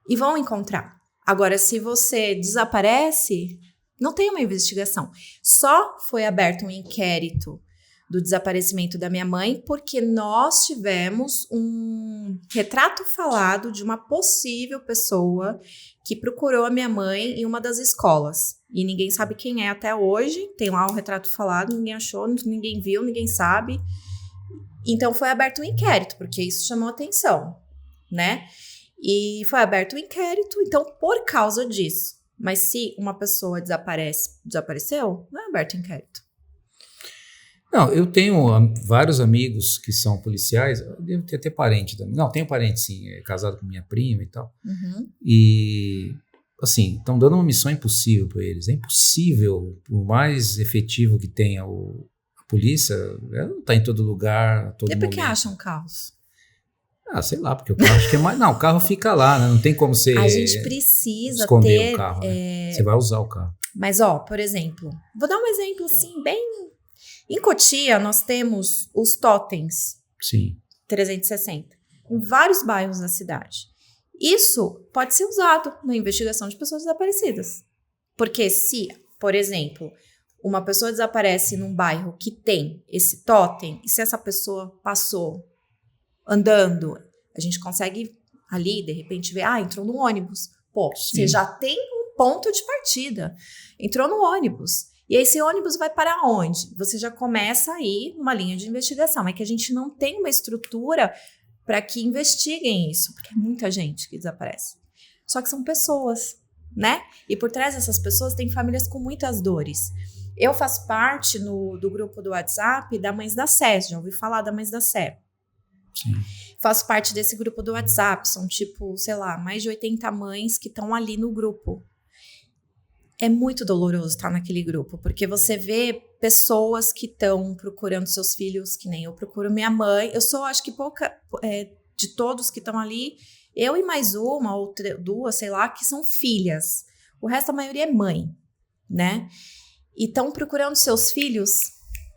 E vão encontrar. Agora, se você desaparece, não tem uma investigação. Só foi aberto um inquérito do desaparecimento da minha mãe porque nós tivemos um retrato falado de uma possível pessoa que procurou a minha mãe em uma das escolas. E ninguém sabe quem é até hoje. Tem lá um retrato falado, ninguém achou, ninguém viu, ninguém sabe. Então foi aberto um inquérito, porque isso chamou atenção, né? E foi aberto um inquérito, então por causa disso. Mas se uma pessoa desapareceu, não é aberto inquérito. Não, eu tenho vários amigos que são policiais, eu devo ter até parente também. Não, tenho parente sim, é casado com minha prima e tal. Uhum. E, assim, estão dando uma missão impossível para eles. É impossível, por mais efetivo que tenha a polícia, ela não está em todo lugar, a todo momento. E por que acham caos? Ah, sei lá, porque o carro acho que é mais... Não, o carro fica lá, né? Não tem como você a gente precisa esconder ter, o carro, né? Você vai usar o carro. Mas, ó, por exemplo, vou dar um exemplo assim, bem... Em Cotia, nós temos os totens. Sim. 360. Em vários bairros da cidade. Isso pode ser usado na investigação de pessoas desaparecidas. Porque se, por exemplo, uma pessoa desaparece num bairro que tem esse totem, e se essa pessoa passou andando, a gente consegue ali, de repente, ver, entrou no ônibus. Pô, sim, você já tem um ponto de partida. Entrou no ônibus. E aí esse ônibus vai para onde? Você já começa aí uma linha de investigação. É que a gente não tem uma estrutura para que investiguem isso, porque é muita gente que desaparece. Só que são pessoas, né? E por trás dessas pessoas tem famílias com muitas dores. Eu faço parte do grupo do WhatsApp da Mães da Sé. Já ouvi falar da Mães da Sé? Sim. Faço parte desse grupo do WhatsApp. São tipo, sei lá, mais de 80 mães que estão ali no grupo. É muito doloroso estar naquele grupo, porque você vê pessoas que estão procurando seus filhos, que nem eu procuro minha mãe. Eu sou, acho que de todos que estão ali, eu e mais uma ou duas, sei lá, que são filhas. O resto, a maioria é mãe, né? E estão procurando seus filhos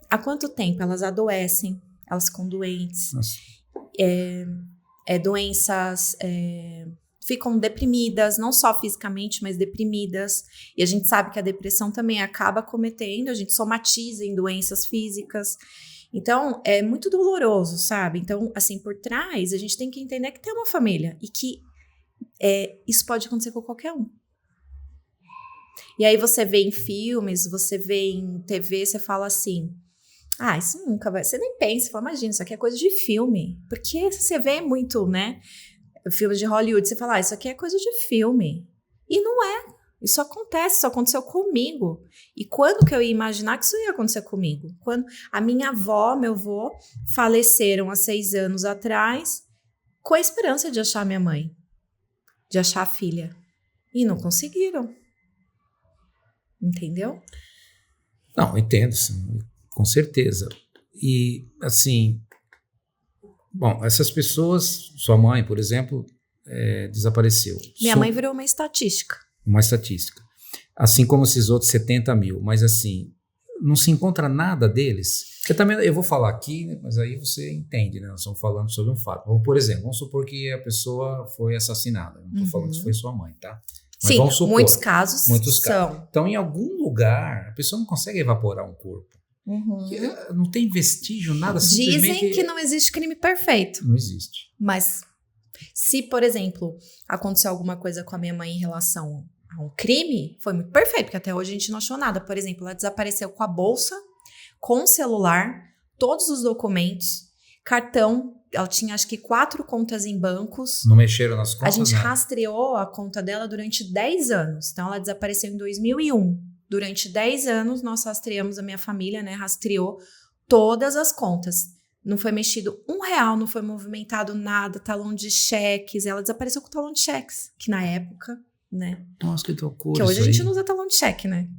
há quanto tempo? Elas adoecem, elas ficam doentes. Doenças... ficam deprimidas, não só fisicamente, mas deprimidas. E a gente sabe que a depressão também acaba cometendo, a gente somatiza em doenças físicas. Então, é muito doloroso, sabe? Então, assim, por trás, a gente tem que entender que tem uma família e que isso pode acontecer com qualquer um. E aí você vê em filmes, você vê em TV, você fala assim, isso nunca vai... Você nem pensa, você fala, imagina, isso aqui é coisa de filme. Porque você vê muito, né? Filmes de Hollywood, você fala, isso aqui é coisa de filme. E não é. Isso acontece, isso aconteceu comigo. E quando que eu ia imaginar que isso ia acontecer comigo? Quando a minha avó, meu avô, faleceram há 6 anos atrás, com a esperança de achar minha mãe, de achar a filha. E não conseguiram. Entendeu? Não, entendo, sim, com certeza. E, assim... Bom, essas pessoas, sua mãe, por exemplo, desapareceu. Minha mãe virou uma estatística. Uma estatística. Assim como esses outros 70 mil. Mas assim, não se encontra nada deles. Eu vou falar aqui, mas aí você entende, né? Nós estamos falando sobre um fato. Ou, por exemplo, vamos supor que a pessoa foi assassinada. Não estou falando que foi sua mãe, tá? Mas sim, vamos supor, muitos casos são. Então, em algum lugar, a pessoa não consegue evaporar um corpo. Uhum. Não tem vestígio, nada. Simplesmente... Dizem que não existe crime perfeito. Não existe. Mas se, por exemplo, aconteceu alguma coisa com a minha mãe em relação a um crime, foi muito perfeito, porque até hoje a gente não achou nada. Por exemplo, ela desapareceu com a bolsa, com o celular, todos os documentos, cartão. Ela tinha acho que 4 contas em bancos. Não mexeram nas contas? A gente rastreou a conta dela durante 10 anos. Então ela desapareceu em 2001. Durante 10 anos, nós rastreamos, a minha família, né, rastreou todas as contas. Não foi mexido R$1, não foi movimentado nada, talão de cheques. Ela desapareceu com o talão de cheques, que na época, né? Nossa, que loucura. Que hoje a gente não usa talão de cheque, né?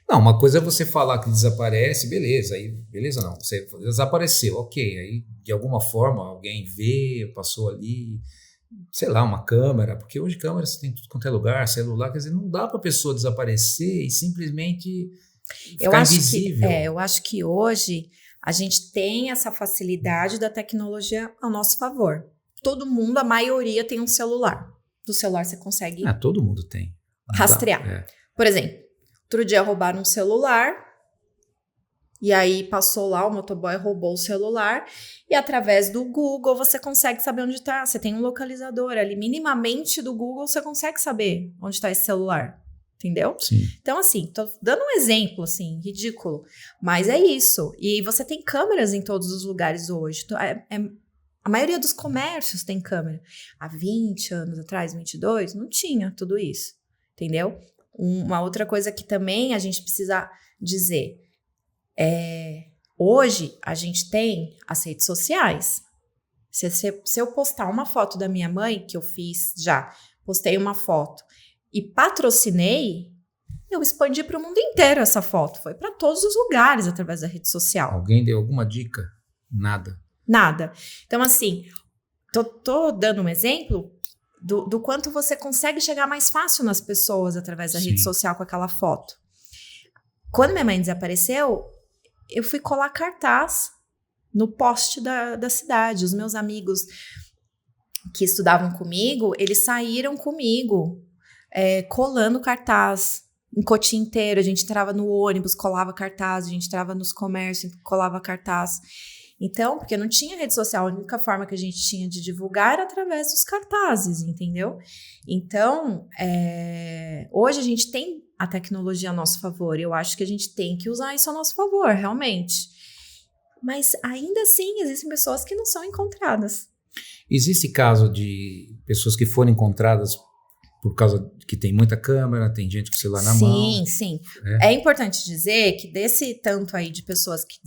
Não, uma coisa é você falar que desaparece, beleza. Aí, beleza não, você desapareceu, ok. Aí, de alguma forma, alguém vê, passou ali. sei lá, uma câmera, porque hoje câmera você tem tudo quanto é lugar, celular, quer dizer, não dá para a pessoa desaparecer e simplesmente ficar invisível. Eu acho que hoje a gente tem essa facilidade da tecnologia ao nosso favor. Todo mundo, a maioria, tem um celular. Do celular você consegue Todo mundo tem. rastrear. Por exemplo, outro dia roubaram um celular, e aí passou lá, o motoboy roubou o celular, e através do Google você consegue saber onde está. Você tem um localizador ali, minimamente do Google você consegue saber onde está esse celular. Entendeu? Sim. Então, assim, tô dando um exemplo, assim, ridículo. Mas é isso. E você tem câmeras em todos os lugares hoje. A maioria dos comércios tem câmera. Há 20 anos atrás, 22, não tinha tudo isso. Entendeu? Uma outra coisa que também a gente precisa dizer hoje a gente tem as redes sociais. Se eu postar uma foto da minha mãe, que eu fiz já, postei uma foto e patrocinei, eu expandi para o mundo inteiro essa foto. Foi para todos os lugares através da rede social. Alguém deu alguma dica? Nada. Nada. Então, assim, tô dando um exemplo do quanto você consegue chegar mais fácil nas pessoas através da rede social com aquela foto. Quando minha mãe desapareceu, eu fui colar cartaz no poste da cidade. Os meus amigos que estudavam comigo, eles saíram comigo colando cartaz em Cotia inteiro. A gente entrava no ônibus, colava cartaz, a gente entrava nos comércios, colava cartaz. Então, porque não tinha rede social, a única forma que a gente tinha de divulgar era através dos cartazes, entendeu? Então, hoje a gente tem a tecnologia a nosso favor, eu acho que a gente tem que usar isso a nosso favor, realmente. Mas ainda assim, existem pessoas que não são encontradas. Existe caso de pessoas que foram encontradas por causa que tem muita câmera, tem gente com o celular na mão? Sim. É importante dizer que desse tanto aí de pessoas que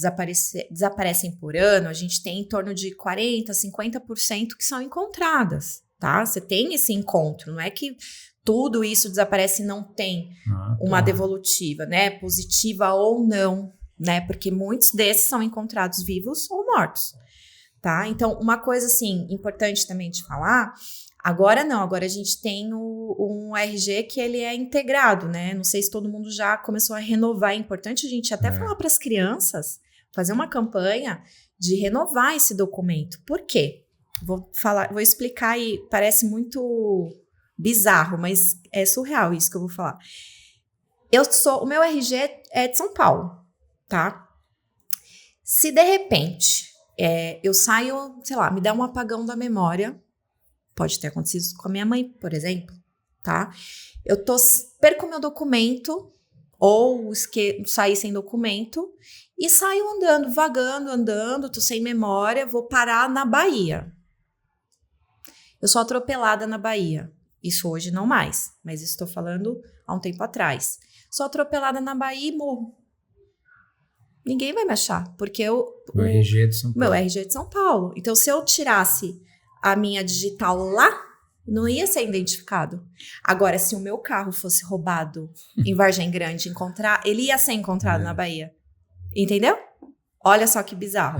desaparecem por ano, a gente tem em torno de 40%, 50% que são encontradas, tá? Você tem esse encontro, não é que tudo isso desaparece e não tem uma devolutiva, né? Positiva ou não, né? Porque muitos desses são encontrados vivos ou mortos, tá? Então, uma coisa, assim, importante também de falar... Agora não, agora a gente tem um RG que ele é integrado, né? Não sei se todo mundo já começou a renovar. É importante a gente até falar para as crianças, fazer uma campanha de renovar esse documento. Por quê? Vou explicar e parece muito bizarro, mas é surreal isso que eu vou falar. O meu RG é de São Paulo, tá? Se de repente eu saio, sei lá, me dá um apagão da memória. Pode ter acontecido com a minha mãe, por exemplo, tá? Eu perco meu documento ou saí sem documento e saio andando, vagando, tô sem memória, vou parar na Bahia. Eu sou atropelada na Bahia. Isso hoje não mais, mas estou falando há um tempo atrás. Sou atropelada na Bahia e morro. Ninguém vai me achar, porque o RG é de São Paulo. Meu RG é de São Paulo. Então, se eu tirasse a minha digital lá, não ia ser identificado. Agora, se o meu carro fosse roubado em Vargem Grande, ele ia ser encontrado na Bahia. Entendeu? Olha só que bizarro.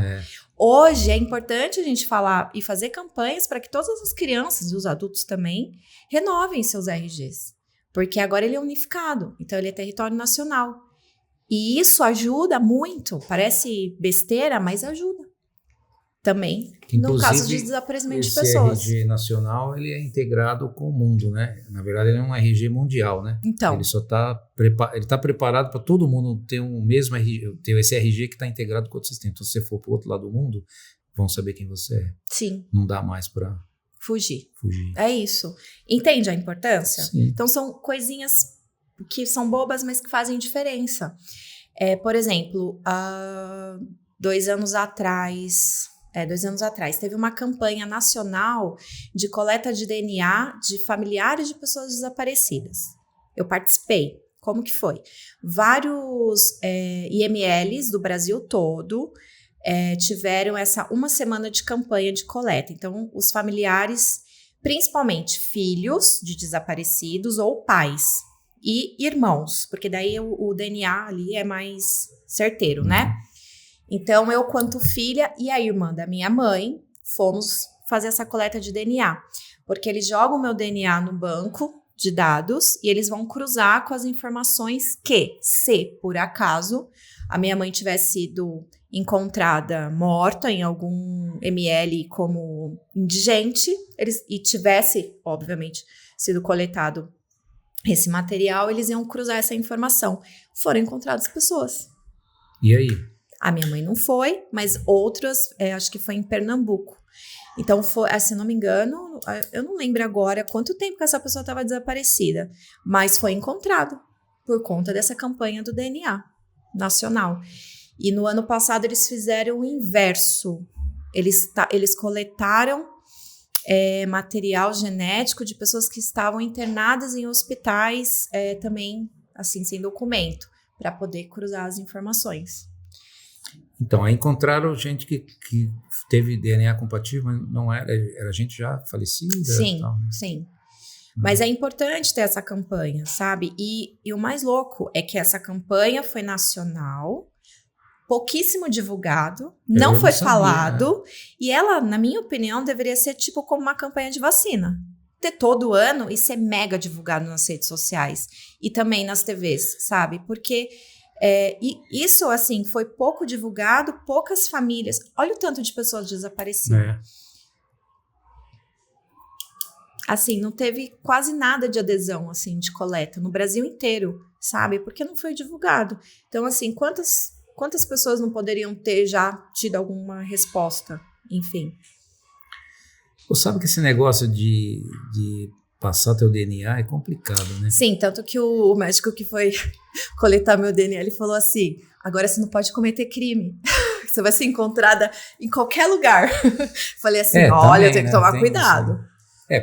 Hoje é importante a gente falar e fazer campanhas para que todas as crianças e os adultos também renovem seus RGs. Porque agora ele é unificado. Então, ele é território nacional. E isso ajuda muito. Parece besteira, mas ajuda. Também, no caso de desaparecimento de pessoas. Esse RG nacional, ele é integrado com o mundo, né? Na verdade, ele é um RG mundial, né? Então. Ele só está preparado para todo mundo ter ter esse RG que está integrado com outro sistema. Então, se você for para o outro lado do mundo, vão saber quem você é. Sim. Não dá mais para fugir. É isso. Entende a importância? Sim. Então, são coisinhas que são bobas, mas que fazem diferença. Por exemplo, 2 anos atrás... 2 anos atrás, teve uma campanha nacional de coleta de DNA de familiares de pessoas desaparecidas. Eu participei. Como que foi? Vários IMLs do Brasil todo tiveram essa 1 semana de campanha de coleta. Então, os familiares, principalmente filhos de desaparecidos ou pais e irmãos, porque daí o DNA ali é mais certeiro, né? Então, eu, quanto filha e a irmã da minha mãe, fomos fazer essa coleta de DNA. Porque eles jogam o meu DNA no banco de dados e eles vão cruzar com as informações que, se por acaso a minha mãe tivesse sido encontrada morta em algum ML como indigente, e tivesse, obviamente, sido coletado esse material, eles iam cruzar essa informação. Foram encontradas pessoas. E aí? A minha mãe não foi, mas outras, acho que foi em Pernambuco. Então, se não me engano, eu não lembro agora quanto tempo que essa pessoa estava desaparecida, mas foi encontrado por conta dessa campanha do DNA nacional. E no ano passado eles fizeram o inverso. Eles coletaram material genético de pessoas que estavam internadas em hospitais também, assim, sem documento, para poder cruzar as informações. Então, aí encontraram gente que teve DNA compatível, mas não era gente já falecida? Sim, tal, né? sim. Mas é importante ter essa campanha, sabe? E o mais louco é que essa campanha foi nacional, pouquíssimo divulgado, não foi falado, e ela, na minha opinião, deveria ser tipo como uma campanha de vacina. Ter todo ano e ser mega divulgado nas redes sociais e também nas TVs, sabe? Porque e isso, assim, foi pouco divulgado, poucas famílias. Olha o tanto de pessoas desaparecidas. Assim, não teve quase nada de adesão, assim, de coleta no Brasil inteiro, sabe? Porque não foi divulgado. Então, assim, quantas pessoas não poderiam ter já tido alguma resposta? Enfim. Você sabe que esse negócio de passar teu DNA é complicado, né? Sim, tanto que o médico que foi coletar meu DNA, ele falou assim, agora você não pode cometer crime. Você vai ser encontrada em qualquer lugar. Falei assim, olha, eu tenho que tomar cuidado.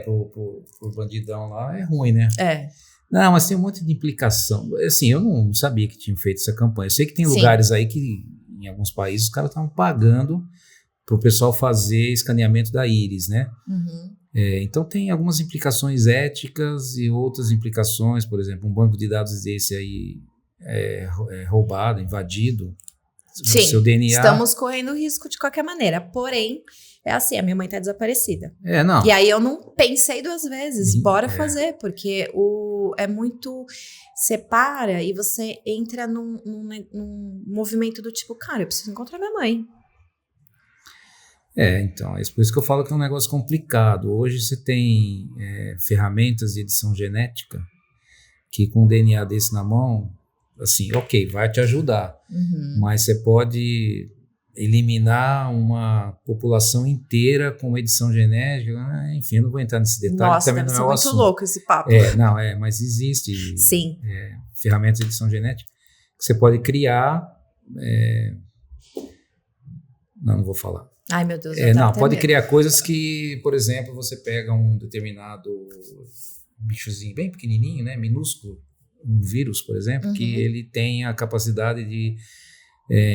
Pro bandidão lá é ruim, né? É. Não, mas tem um monte de implicação. Assim, eu não sabia que tinham feito essa campanha. Eu sei que tem lugares aí que, em alguns países, os caras estavam pagando para o pessoal fazer escaneamento da íris, né? Uhum. Então tem algumas implicações éticas e outras implicações, por exemplo, um banco de dados desse aí é roubado, invadido. Sim, seu DNA... estamos correndo risco de qualquer maneira, porém, é assim, a minha mãe tá desaparecida. Não. E aí eu não pensei duas vezes, bora fazer, porque é muito... Separa e você entra num movimento do tipo, cara, eu preciso encontrar minha mãe. Então, é por isso que eu falo que é um negócio complicado. Hoje você tem ferramentas de edição genética que com um DNA desse na mão, assim, ok, vai te ajudar, mas você pode eliminar uma população inteira com uma edição genética, enfim, eu não vou entrar nesse detalhe. Nossa, também deve não é ser muito louco esse papo. Mas existe Sim. ferramentas de edição genética que você pode criar... Não vou falar. Ai, meu Deus. Pode criar coisas que, por exemplo, você pega um determinado bichozinho bem pequenininho, né, minúsculo, um vírus, por exemplo, que ele tem a capacidade de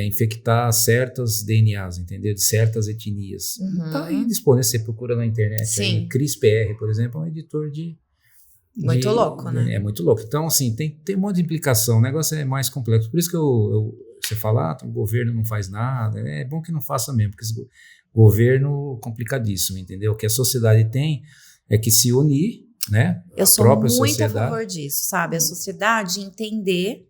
infectar certas DNAs, entendeu? De certas etnias. Tá aí disponível, você procura na internet. Aí, CRISPR, por exemplo, é um editor muito louco, né? É muito louco. Então, assim, tem um monte de implicação. O negócio é mais complexo. Por isso que você fala, o governo não faz nada. É bom que não faça mesmo, porque esse governo complicadíssimo, entendeu? O que a sociedade tem é que se unir, né? Eu sou muito a favor disso, sabe? A sociedade entender,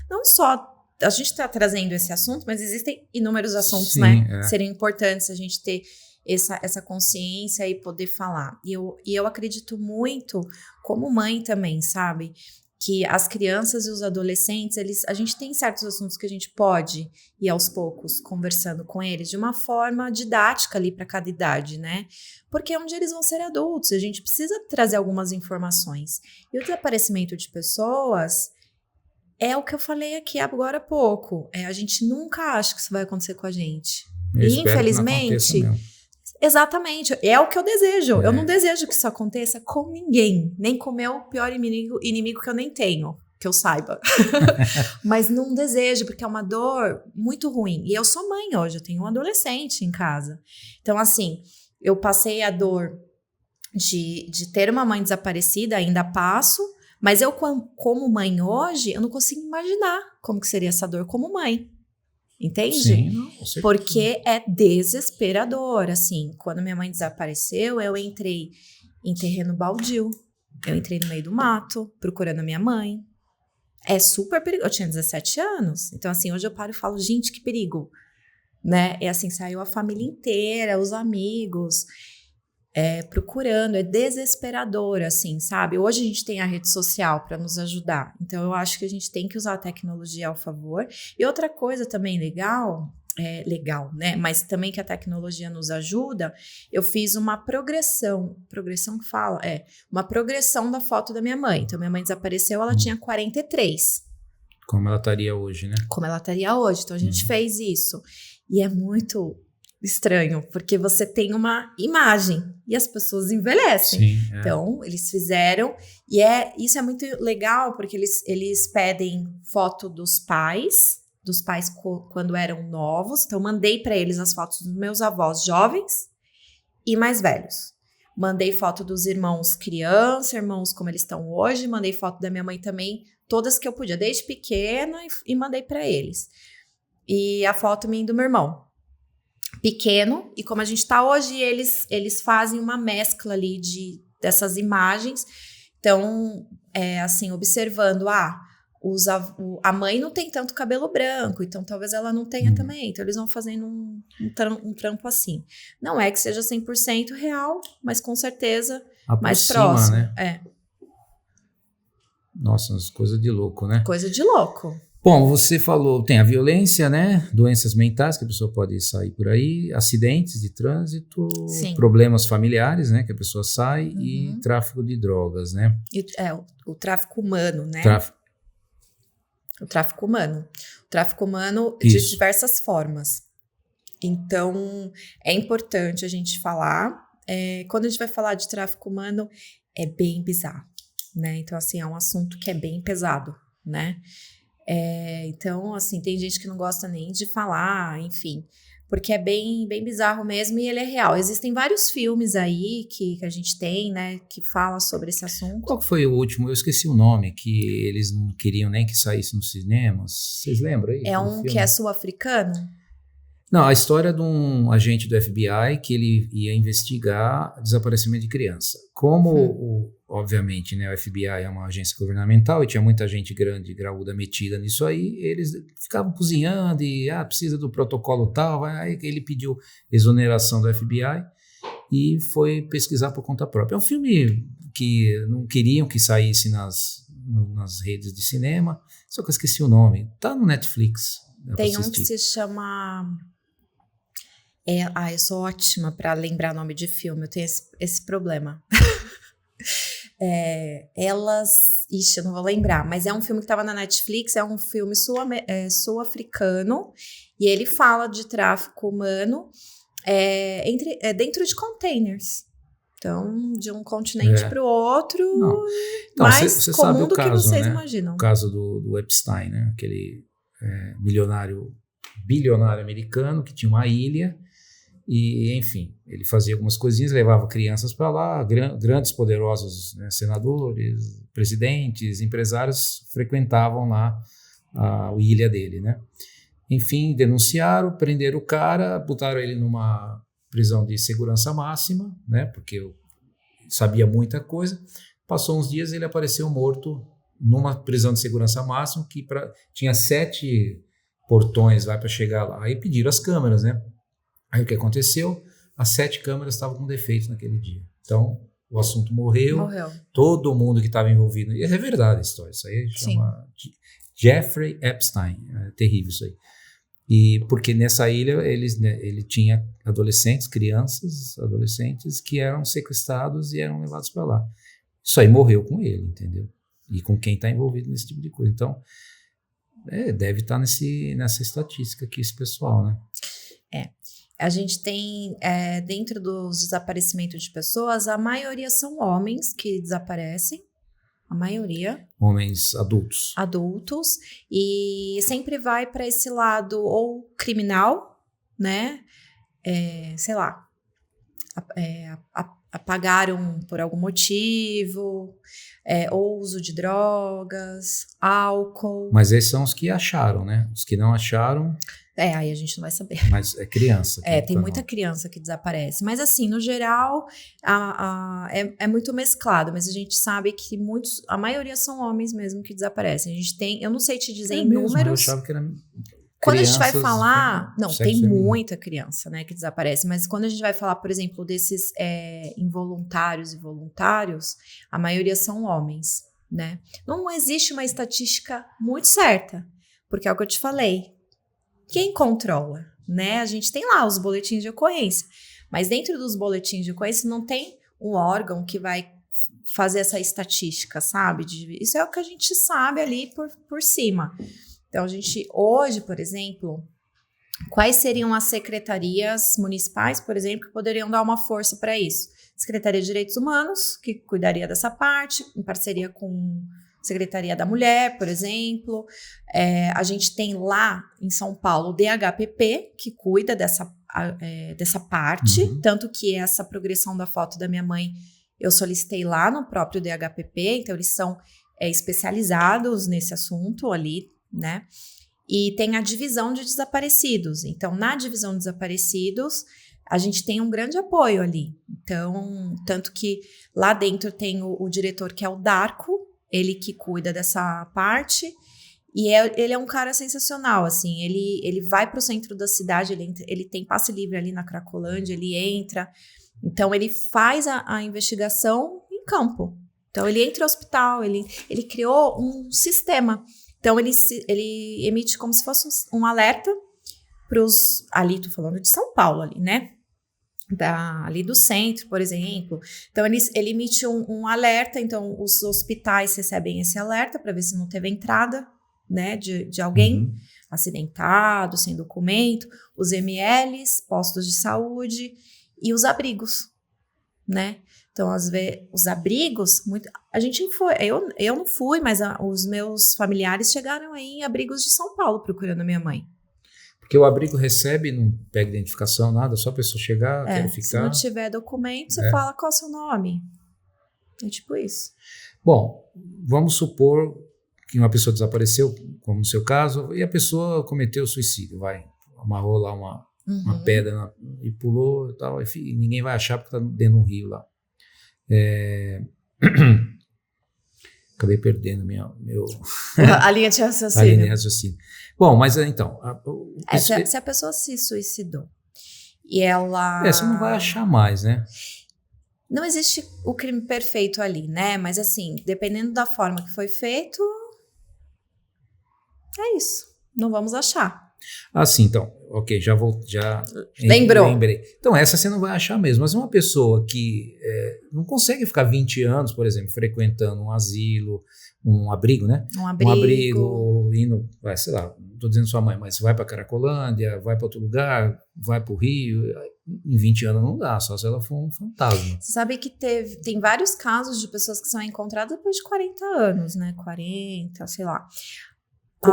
não só... A gente está trazendo esse assunto, mas existem inúmeros assuntos, né? Seriam importantes a gente ter essa consciência e poder falar. E eu acredito muito, como mãe também, sabe? Que as crianças e os adolescentes, a gente tem certos assuntos que a gente pode ir aos poucos conversando com eles de uma forma didática ali para cada idade, né? Porque é onde eles vão ser adultos, a gente precisa trazer algumas informações. E o desaparecimento de pessoas é o que eu falei aqui agora há pouco. A gente nunca acha que isso vai acontecer com a gente. E infelizmente... Exatamente, é o que eu desejo. Eu não desejo que isso aconteça com ninguém, nem com o meu pior inimigo que eu nem tenho, que eu saiba. Mas não desejo, porque é uma dor muito ruim. E eu sou mãe hoje, eu tenho um adolescente em casa. Então, assim, eu passei a dor de ter uma mãe desaparecida, ainda passo, mas eu, como mãe hoje, eu não consigo imaginar como que seria essa dor como mãe. Entende? Sim, não, com certeza. Porque é desesperador, assim. Quando minha mãe desapareceu, eu entrei em terreno baldio. Eu entrei no meio do mato, procurando a minha mãe. É super perigoso. Eu tinha 17 anos. Então, assim, hoje eu paro e falo, gente, que perigo. Né? É assim, saiu a família inteira, os amigos, procurando. É desesperador, assim, sabe? Hoje a gente tem a rede social para nos ajudar. Então, eu acho que a gente tem que usar a tecnologia ao favor. E outra coisa também legal, né? Mas também que a tecnologia nos ajuda, eu fiz uma progressão que fala, uma progressão da foto da minha mãe. Então, minha mãe desapareceu, ela tinha 43. Como ela estaria hoje, né? Como ela estaria hoje. Então, a gente fez isso. E é muito estranho, porque você tem uma imagem e as pessoas envelhecem. Sim, Então, eles fizeram, e isso é muito legal, porque eles pedem foto dos pais quando eram novos. Então, mandei para eles as fotos dos meus avós jovens e mais velhos. Mandei foto dos irmãos criança, irmãos como eles estão hoje, mandei foto da minha mãe também, todas que eu podia, desde pequena, e mandei para eles. E a foto minha e do meu irmão, pequeno, e como a gente tá hoje, eles fazem uma mescla ali dessas imagens. Então, assim, observando, a mãe não tem tanto cabelo branco, então talvez ela não tenha também. Então, eles vão fazendo um trampo assim. Não é que seja 100% real, mas com certeza mais próximo. Né? Nossa, coisa de louco, né? Coisa de louco. Bom, você falou, tem a violência, né? Doenças mentais, que a pessoa pode sair por aí, acidentes de trânsito, Sim. Problemas familiares, né? Que a pessoa sai, e tráfico de drogas, né? E, o tráfico humano, né? O tráfico humano. O tráfico humano de diversas formas. Então, é importante a gente falar. Quando a gente vai falar de tráfico humano, é bem bizarro, né? Então, assim, é um assunto que é bem pesado, né? Então, assim, tem gente que não gosta nem de falar, enfim, porque é bem, bem bizarro mesmo e ele é real. Existem vários filmes aí que a gente tem, né, que fala sobre esse assunto. Qual foi o último? Eu esqueci o nome, que eles não queriam nem que saísse nos cinemas. Vocês lembram aí? É um filme que é sul-africano? Não, a história de um agente do FBI que ele ia investigar desaparecimento de criança. Como, obviamente, né, o FBI é uma agência governamental e tinha muita gente grande, graúda, metida nisso aí, eles ficavam cozinhando e, precisa do protocolo tal, aí ele pediu exoneração do FBI e foi pesquisar por conta própria. É um filme que não queriam que saísse nas redes de cinema, só que eu esqueci o nome. Tá no Netflix. Tem um que se chama... eu sou ótima para lembrar nome de filme, eu tenho esse problema. Eu não vou lembrar, mas é um filme que estava na Netflix, é um filme sul-africano, e ele fala de tráfico humano dentro de containers. Então, de um continente para o outro, então, mais cê comum sabe do caso, que vocês né? imaginam. O caso do Epstein, né? Aquele bilionário americano que tinha uma ilha e, enfim, ele fazia algumas coisinhas, levava crianças para lá, grandes, poderosos, né, senadores, presidentes, empresários frequentavam lá a ilha dele, né? Enfim, denunciaram, prenderam o cara, botaram ele numa prisão de segurança máxima, né? Porque eu sabia muita coisa. Passou uns dias, ele apareceu morto numa prisão de segurança máxima que tinha 7 portões lá para chegar lá. Aí pediram as câmeras, né? Aí o que aconteceu? As 7 câmeras estavam com defeitos naquele dia. Então, o assunto morreu. Todo mundo que estava envolvido. E é verdade a história. Isso aí chama Jeffrey Epstein. É terrível isso aí. E porque nessa ilha ele tinha crianças, adolescentes que eram sequestrados e eram levados para lá. Isso aí morreu com ele, entendeu? E com quem está envolvido nesse tipo de coisa. Então, deve estar nessa estatística aqui, esse pessoal, né? A gente tem, dentro dos desaparecimentos de pessoas, a maioria são homens que desaparecem. A maioria. Homens adultos. Adultos. E sempre vai para esse lado ou criminal, né? Sei lá. Apagaram por algum motivo, ou uso de drogas, álcool. Mas esses são os que acharam, né? Os que não acharam... Aí a gente não vai saber. Mas é criança. Tem muita criança que desaparece. Mas assim, no geral, é muito mesclado. Mas a gente sabe que a maioria são homens mesmo que desaparecem. A gente tem, eu não sei te dizer em números. Eu achava que era quando a gente vai falar, não, tem muita criança, né, que desaparece. Mas quando a gente vai falar, por exemplo, desses involuntários e voluntários, a maioria são homens, né? Não existe uma estatística muito certa, porque é o que eu te falei. Quem controla, né? A gente tem lá os boletins de ocorrência, mas dentro dos boletins de ocorrência não tem um órgão que vai fazer essa estatística, sabe? Isso é o que a gente sabe ali por cima. Então, a gente, hoje, por exemplo, quais seriam as secretarias municipais, por exemplo, que poderiam dar uma força para isso? Secretaria de Direitos Humanos, que cuidaria dessa parte, em parceria com Secretaria da Mulher, por exemplo. A gente tem lá em São Paulo o DHPP, que cuida dessa parte, tanto que essa progressão da foto da minha mãe eu solicitei lá no próprio DHPP, então eles são especializados nesse assunto ali, né? E tem a divisão de desaparecidos. Então, na divisão de desaparecidos, a gente tem um grande apoio ali. Então, tanto que lá dentro tem o diretor, que é o Darko, ele que cuida dessa parte, e ele é um cara sensacional, assim, ele vai para o centro da cidade, ele tem passe livre ali na Cracolândia, ele entra, então ele faz a investigação em campo. Então, ele entra no hospital, ele criou um sistema. Então, ele emite como se fosse um alerta para os... Ali, tô falando de São Paulo, ali, né? Ali do centro, por exemplo. Então, ele emite um alerta. Então, os hospitais recebem esse alerta para ver se não teve entrada, né, de alguém acidentado, sem documento. Os MLs, postos de saúde e os abrigos, né? Então, às vezes, os abrigos, a gente foi, eu não fui, mas os meus familiares chegaram aí em abrigos de São Paulo procurando a minha mãe. Porque o abrigo recebe, não pega identificação, nada, só a pessoa chegar, quer ficar. Se não tiver documento, você fala qual é o seu nome. É tipo isso. Bom, vamos supor que uma pessoa desapareceu, como no seu caso, e a pessoa cometeu suicídio, amarrou lá uma pedra e pulou e tal, e ninguém vai achar porque está dentro de um rio lá. Acabei perdendo a linha de raciocínio. Bom, mas então... Se a pessoa se suicidou e ela... Você não vai achar mais, né? Não existe o crime perfeito ali, né? Mas assim, dependendo da forma que foi feito, é isso. Não vamos achar. Sim, então, ok, já lembrei. Então, essa você não vai achar mesmo, mas uma pessoa que não consegue ficar 20 anos, por exemplo, frequentando um asilo, um abrigo, né? Um abrigo, indo, sei lá, não estou dizendo sua mãe, mas vai para Caracolândia, vai para outro lugar, vai para o Rio, em 20 anos não dá, só se ela for um fantasma. Você sabe que tem vários casos de pessoas que são encontradas depois de 40 anos, né? 40, sei lá.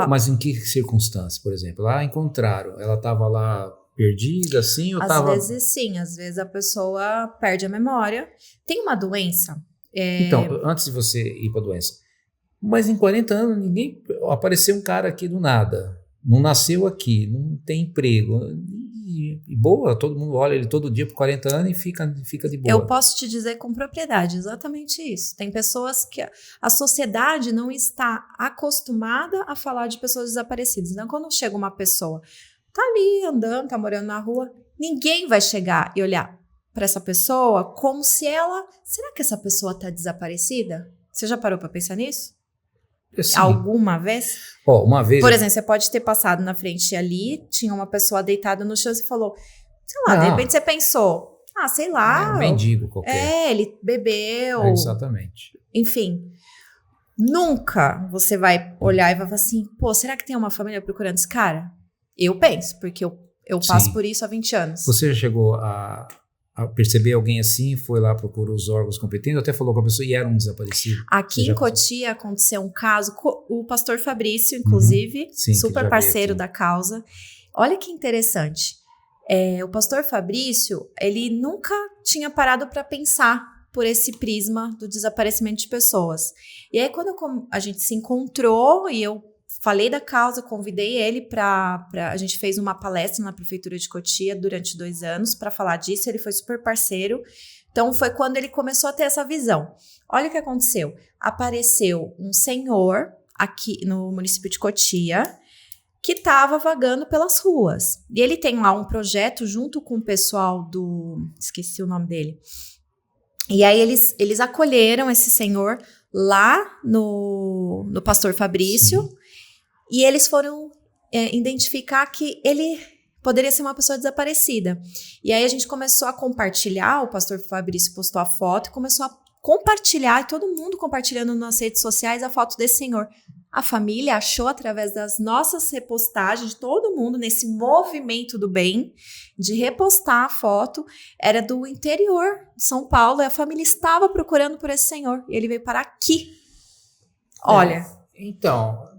Mas em que circunstância, por exemplo? Lá encontraram, ela estava lá perdida, assim, ou estava... Às vezes sim, às vezes a pessoa perde a memória. Tem uma doença... Então, antes de você ir para a doença, mas em 40 anos ninguém... Apareceu um cara aqui do nada, não nasceu aqui, não tem emprego... E boa, todo mundo olha ele todo dia por 40 anos e fica de boa. Eu posso te dizer com propriedade, exatamente isso. Tem pessoas que a sociedade não está acostumada a falar de pessoas desaparecidas. Então, quando chega uma pessoa, tá ali andando, tá morando na rua, ninguém vai chegar e olhar para essa pessoa como se ela... Será que essa pessoa tá desaparecida? Você já parou para pensar nisso? Sim. Alguma vez? Uma vez... Por exemplo, você pode ter passado na frente ali, tinha uma pessoa deitada no chão e falou, sei lá, de repente você pensou, sei lá... um mendigo qualquer. Ele bebeu... exatamente. Enfim, nunca você vai olhar e vai falar assim, será que tem uma família procurando esse cara? Eu penso, porque eu passo por isso há 20 anos. Você já chegou a perceber alguém assim, foi lá, procurou os órgãos competentes, até falou com a pessoa e era um desaparecido? Aqui em Cotia aconteceu um caso, o pastor Fabrício, inclusive, super parceiro da causa. Olha que interessante. O pastor Fabrício, ele nunca tinha parado para pensar por esse prisma do desaparecimento de pessoas. E aí, quando a gente se encontrou e eu falei da causa, convidei ele para... A gente fez uma palestra na Prefeitura de Cotia durante 2 anos para falar disso, ele foi super parceiro. Então, foi quando ele começou a ter essa visão. Olha o que aconteceu. Apareceu um senhor aqui no município de Cotia que estava vagando pelas ruas. E ele tem lá um projeto junto com o pessoal do... Esqueci o nome dele. E aí, eles acolheram esse senhor lá no Pastor Fabrício. Sim. E eles foram identificar que ele poderia ser uma pessoa desaparecida. E aí a gente começou a compartilhar, o pastor Fabrício postou a foto, começou a compartilhar, e todo mundo compartilhando nas redes sociais a foto desse senhor. A família achou através das nossas repostagens, de todo mundo nesse movimento do bem, de repostar a foto, era do interior de São Paulo, e a família estava procurando por esse senhor, e ele veio parar aqui. Olha. Então,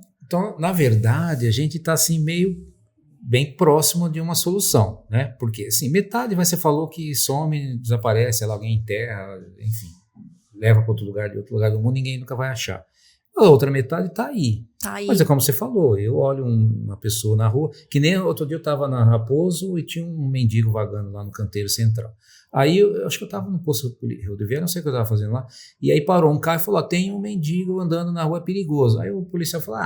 na verdade, a gente está assim meio bem próximo de uma solução, né? Porque, assim, metade você falou que some, desaparece, alguém enterra, enfim, leva para outro lugar do mundo, ninguém nunca vai achar. A outra metade tá aí. Mas é como você falou, eu olho uma pessoa na rua, que nem outro dia eu estava na Raposo e tinha um mendigo vagando lá no canteiro central. Aí eu acho que eu estava no posto rodoviário, não sei o que eu estava fazendo lá, e aí parou um carro e falou, tem um mendigo andando na rua, é perigoso. Aí o policial falou,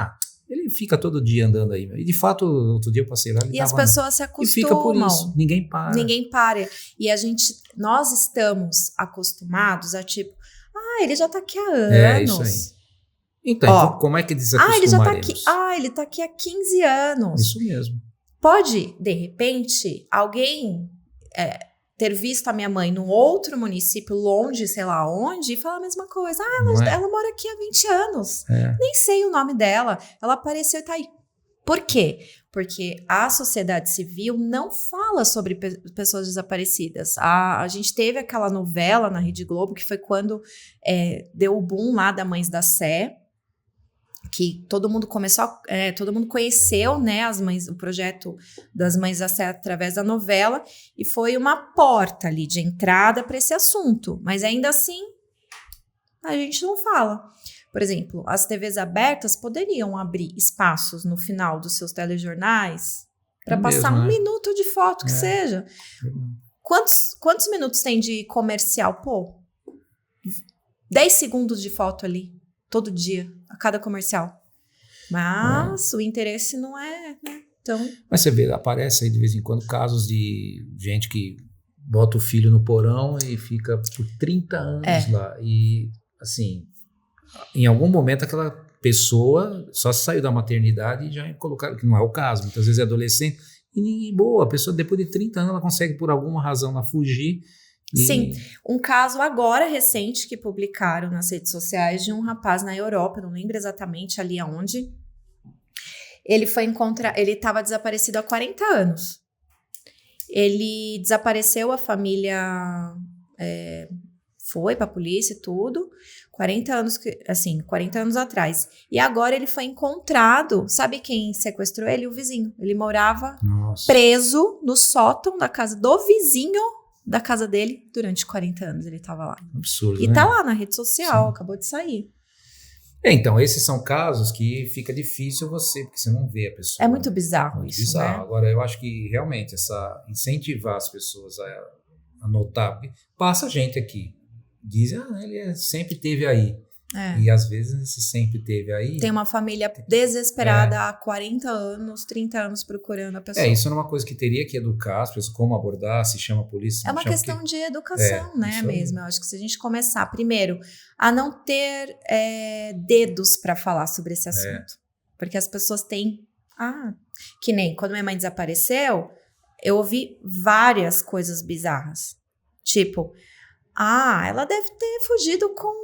ele fica todo dia andando aí. E de fato, outro dia eu passei lá, ele as pessoas se acostumam. E fica por isso, ninguém para. Ninguém para. E nós estamos acostumados a tipo, ele já tá aqui há anos. É isso aí. Então, como é que desacostumaremos? Ele já tá aqui. Ele tá aqui há 15 anos. Isso mesmo. Pode, de repente, alguém ter visto a minha mãe num outro município, longe, sei lá onde, e falar a mesma coisa. Ela mora aqui há 20 anos. Nem sei o nome dela. Ela apareceu e tá aí. Por quê? Porque a sociedade civil não fala sobre pessoas desaparecidas. A gente teve aquela novela na Rede Globo, que foi quando deu o boom lá da Mães da Sé, que todo mundo todo mundo conheceu, né, o projeto das Mães da Sé através da novela, e foi uma porta ali de entrada para esse assunto. Mas ainda assim, a gente não fala. Por exemplo, as TVs abertas poderiam abrir espaços no final dos seus telejornais para passar um minuto de foto que seja. Quantos minutos tem de comercial? 10 segundos de foto ali, todo dia, a cada comercial. Mas o interesse não é, né? Então... Mas você vê, aparece aí de vez em quando casos de gente que bota o filho no porão e fica por 30 anos lá. E, assim, em algum momento aquela pessoa só saiu da maternidade e já colocaram, que não é o caso, muitas vezes é adolescente, e a pessoa depois de 30 anos ela consegue por alguma razão lá fugir. Sim, um caso agora recente que publicaram nas redes sociais de um rapaz na Europa, não lembro exatamente ali aonde, ele estava desaparecido há 40 anos. Ele desapareceu, a família foi para a polícia e tudo, 40 anos atrás. E agora ele foi encontrado, sabe quem sequestrou ele? O vizinho. Ele morava preso no sótão da casa do vizinho, da casa dele, durante 40 anos ele estava lá. Absurdo, e né? tá lá na rede social, acabou de sair. Então, esses são casos que fica difícil porque você não vê a pessoa. É muito bizarro isso, bizarro, né? Agora, eu acho que realmente incentivar as pessoas a notar, passa gente aqui, diz, ele sempre esteve aí. E às vezes esse sempre esteve aí. Tem uma família desesperada há 40 anos, 30 anos procurando a pessoa. Isso é uma coisa que teria que educar as pessoas, como abordar, se chama a polícia. É uma questão de educação, né, mesmo. Eu acho que se a gente começar, primeiro, a não ter dedos para falar sobre esse assunto. Porque as pessoas têm... que nem quando minha mãe desapareceu, eu ouvi várias coisas bizarras. Tipo... ela deve ter fugido com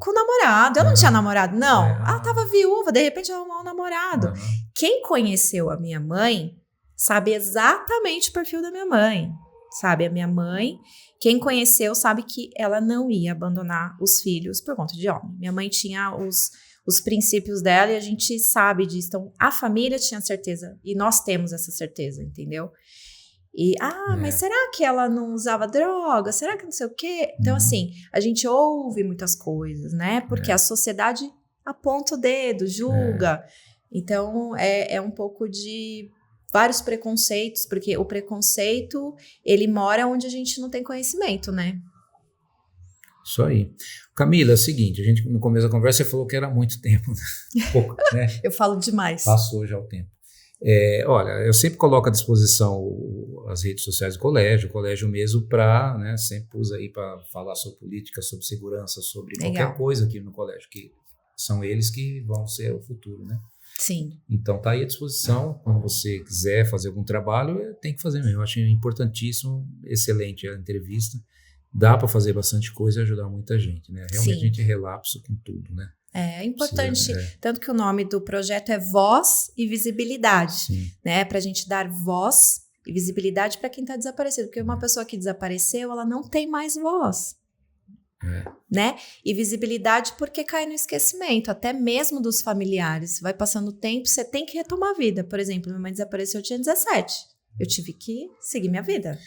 o namorado. Eu não tinha namorado, não. Ela tava viúva, de repente ela arrumou um namorado. Quem conheceu a minha mãe sabe exatamente o perfil da minha mãe. Sabe, a minha mãe, quem conheceu sabe que ela não ia abandonar os filhos por conta de homem. Minha mãe tinha os princípios dela e a gente sabe disso. Então, a família tinha certeza e nós temos essa certeza, entendeu? E, mas será que ela não usava droga? Será que não sei o quê? Então, assim, a gente ouve muitas coisas, né? Porque a sociedade aponta o dedo, julga. Então, é um pouco de vários preconceitos, porque o preconceito, ele mora onde a gente não tem conhecimento, né? Isso aí. Camila, é o seguinte, a gente no começo da conversa você falou que era muito tempo, pouco, né? Eu falo demais. Passou já o tempo. Olha, eu sempre coloco à disposição as redes sociais do colégio, o colégio mesmo para, né, sempre usa aí para falar sobre política, sobre segurança, sobre qualquer coisa aqui no colégio, que são eles que vão ser o futuro, né? Sim. Então tá aí à disposição, quando você quiser fazer algum trabalho, tem que fazer mesmo. Eu achei importantíssimo, excelente a entrevista. Dá para fazer bastante coisa e ajudar muita gente, né? Realmente a gente relapsa com tudo, né? É importante, tanto que o nome do projeto é Voz e Visibilidade, né? Para a gente dar voz e visibilidade para quem está desaparecido, porque uma pessoa que desapareceu, ela não tem mais voz, né? E visibilidade porque cai no esquecimento, até mesmo dos familiares. Vai passando o tempo, você tem que retomar a vida. Por exemplo, minha mãe desapareceu, eu tinha 17. Eu tive que seguir minha vida.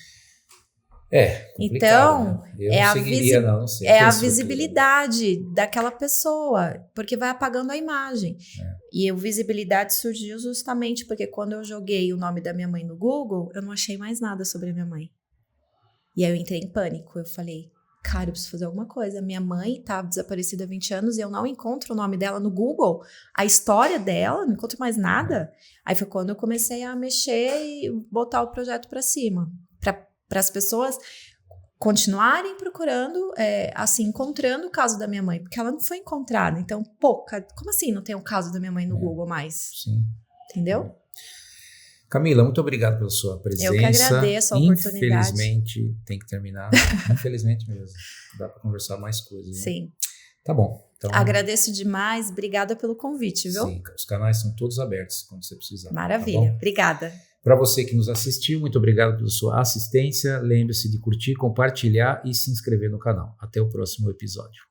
Então, né? a visibilidade daquela pessoa, porque vai apagando a imagem. E a visibilidade surgiu justamente porque quando eu joguei o nome da minha mãe no Google, eu não achei mais nada sobre a minha mãe. E aí eu entrei em pânico, eu falei, cara, eu preciso fazer alguma coisa. Minha mãe tá desaparecida há 20 anos e eu não encontro o nome dela no Google, a história dela, não encontro mais nada. Aí foi quando eu comecei a mexer e botar o projeto para cima, para as pessoas continuarem procurando, assim, encontrando o caso da minha mãe, porque ela não foi encontrada. Então, como assim não tem o caso da minha mãe no Google mais? Sim. Entendeu? Camila, muito obrigado pela sua presença. Eu que agradeço a oportunidade. Infelizmente, tem que terminar. Infelizmente mesmo. Dá para conversar mais coisas. Né? Sim. Tá bom. Então, agradeço demais. Obrigada pelo convite, viu? Sim, os canais são todos abertos quando você precisar. Maravilha. Tá, obrigada. Para você que nos assistiu, muito obrigado pela sua assistência. Lembre-se de curtir, compartilhar e se inscrever no canal. Até o próximo episódio.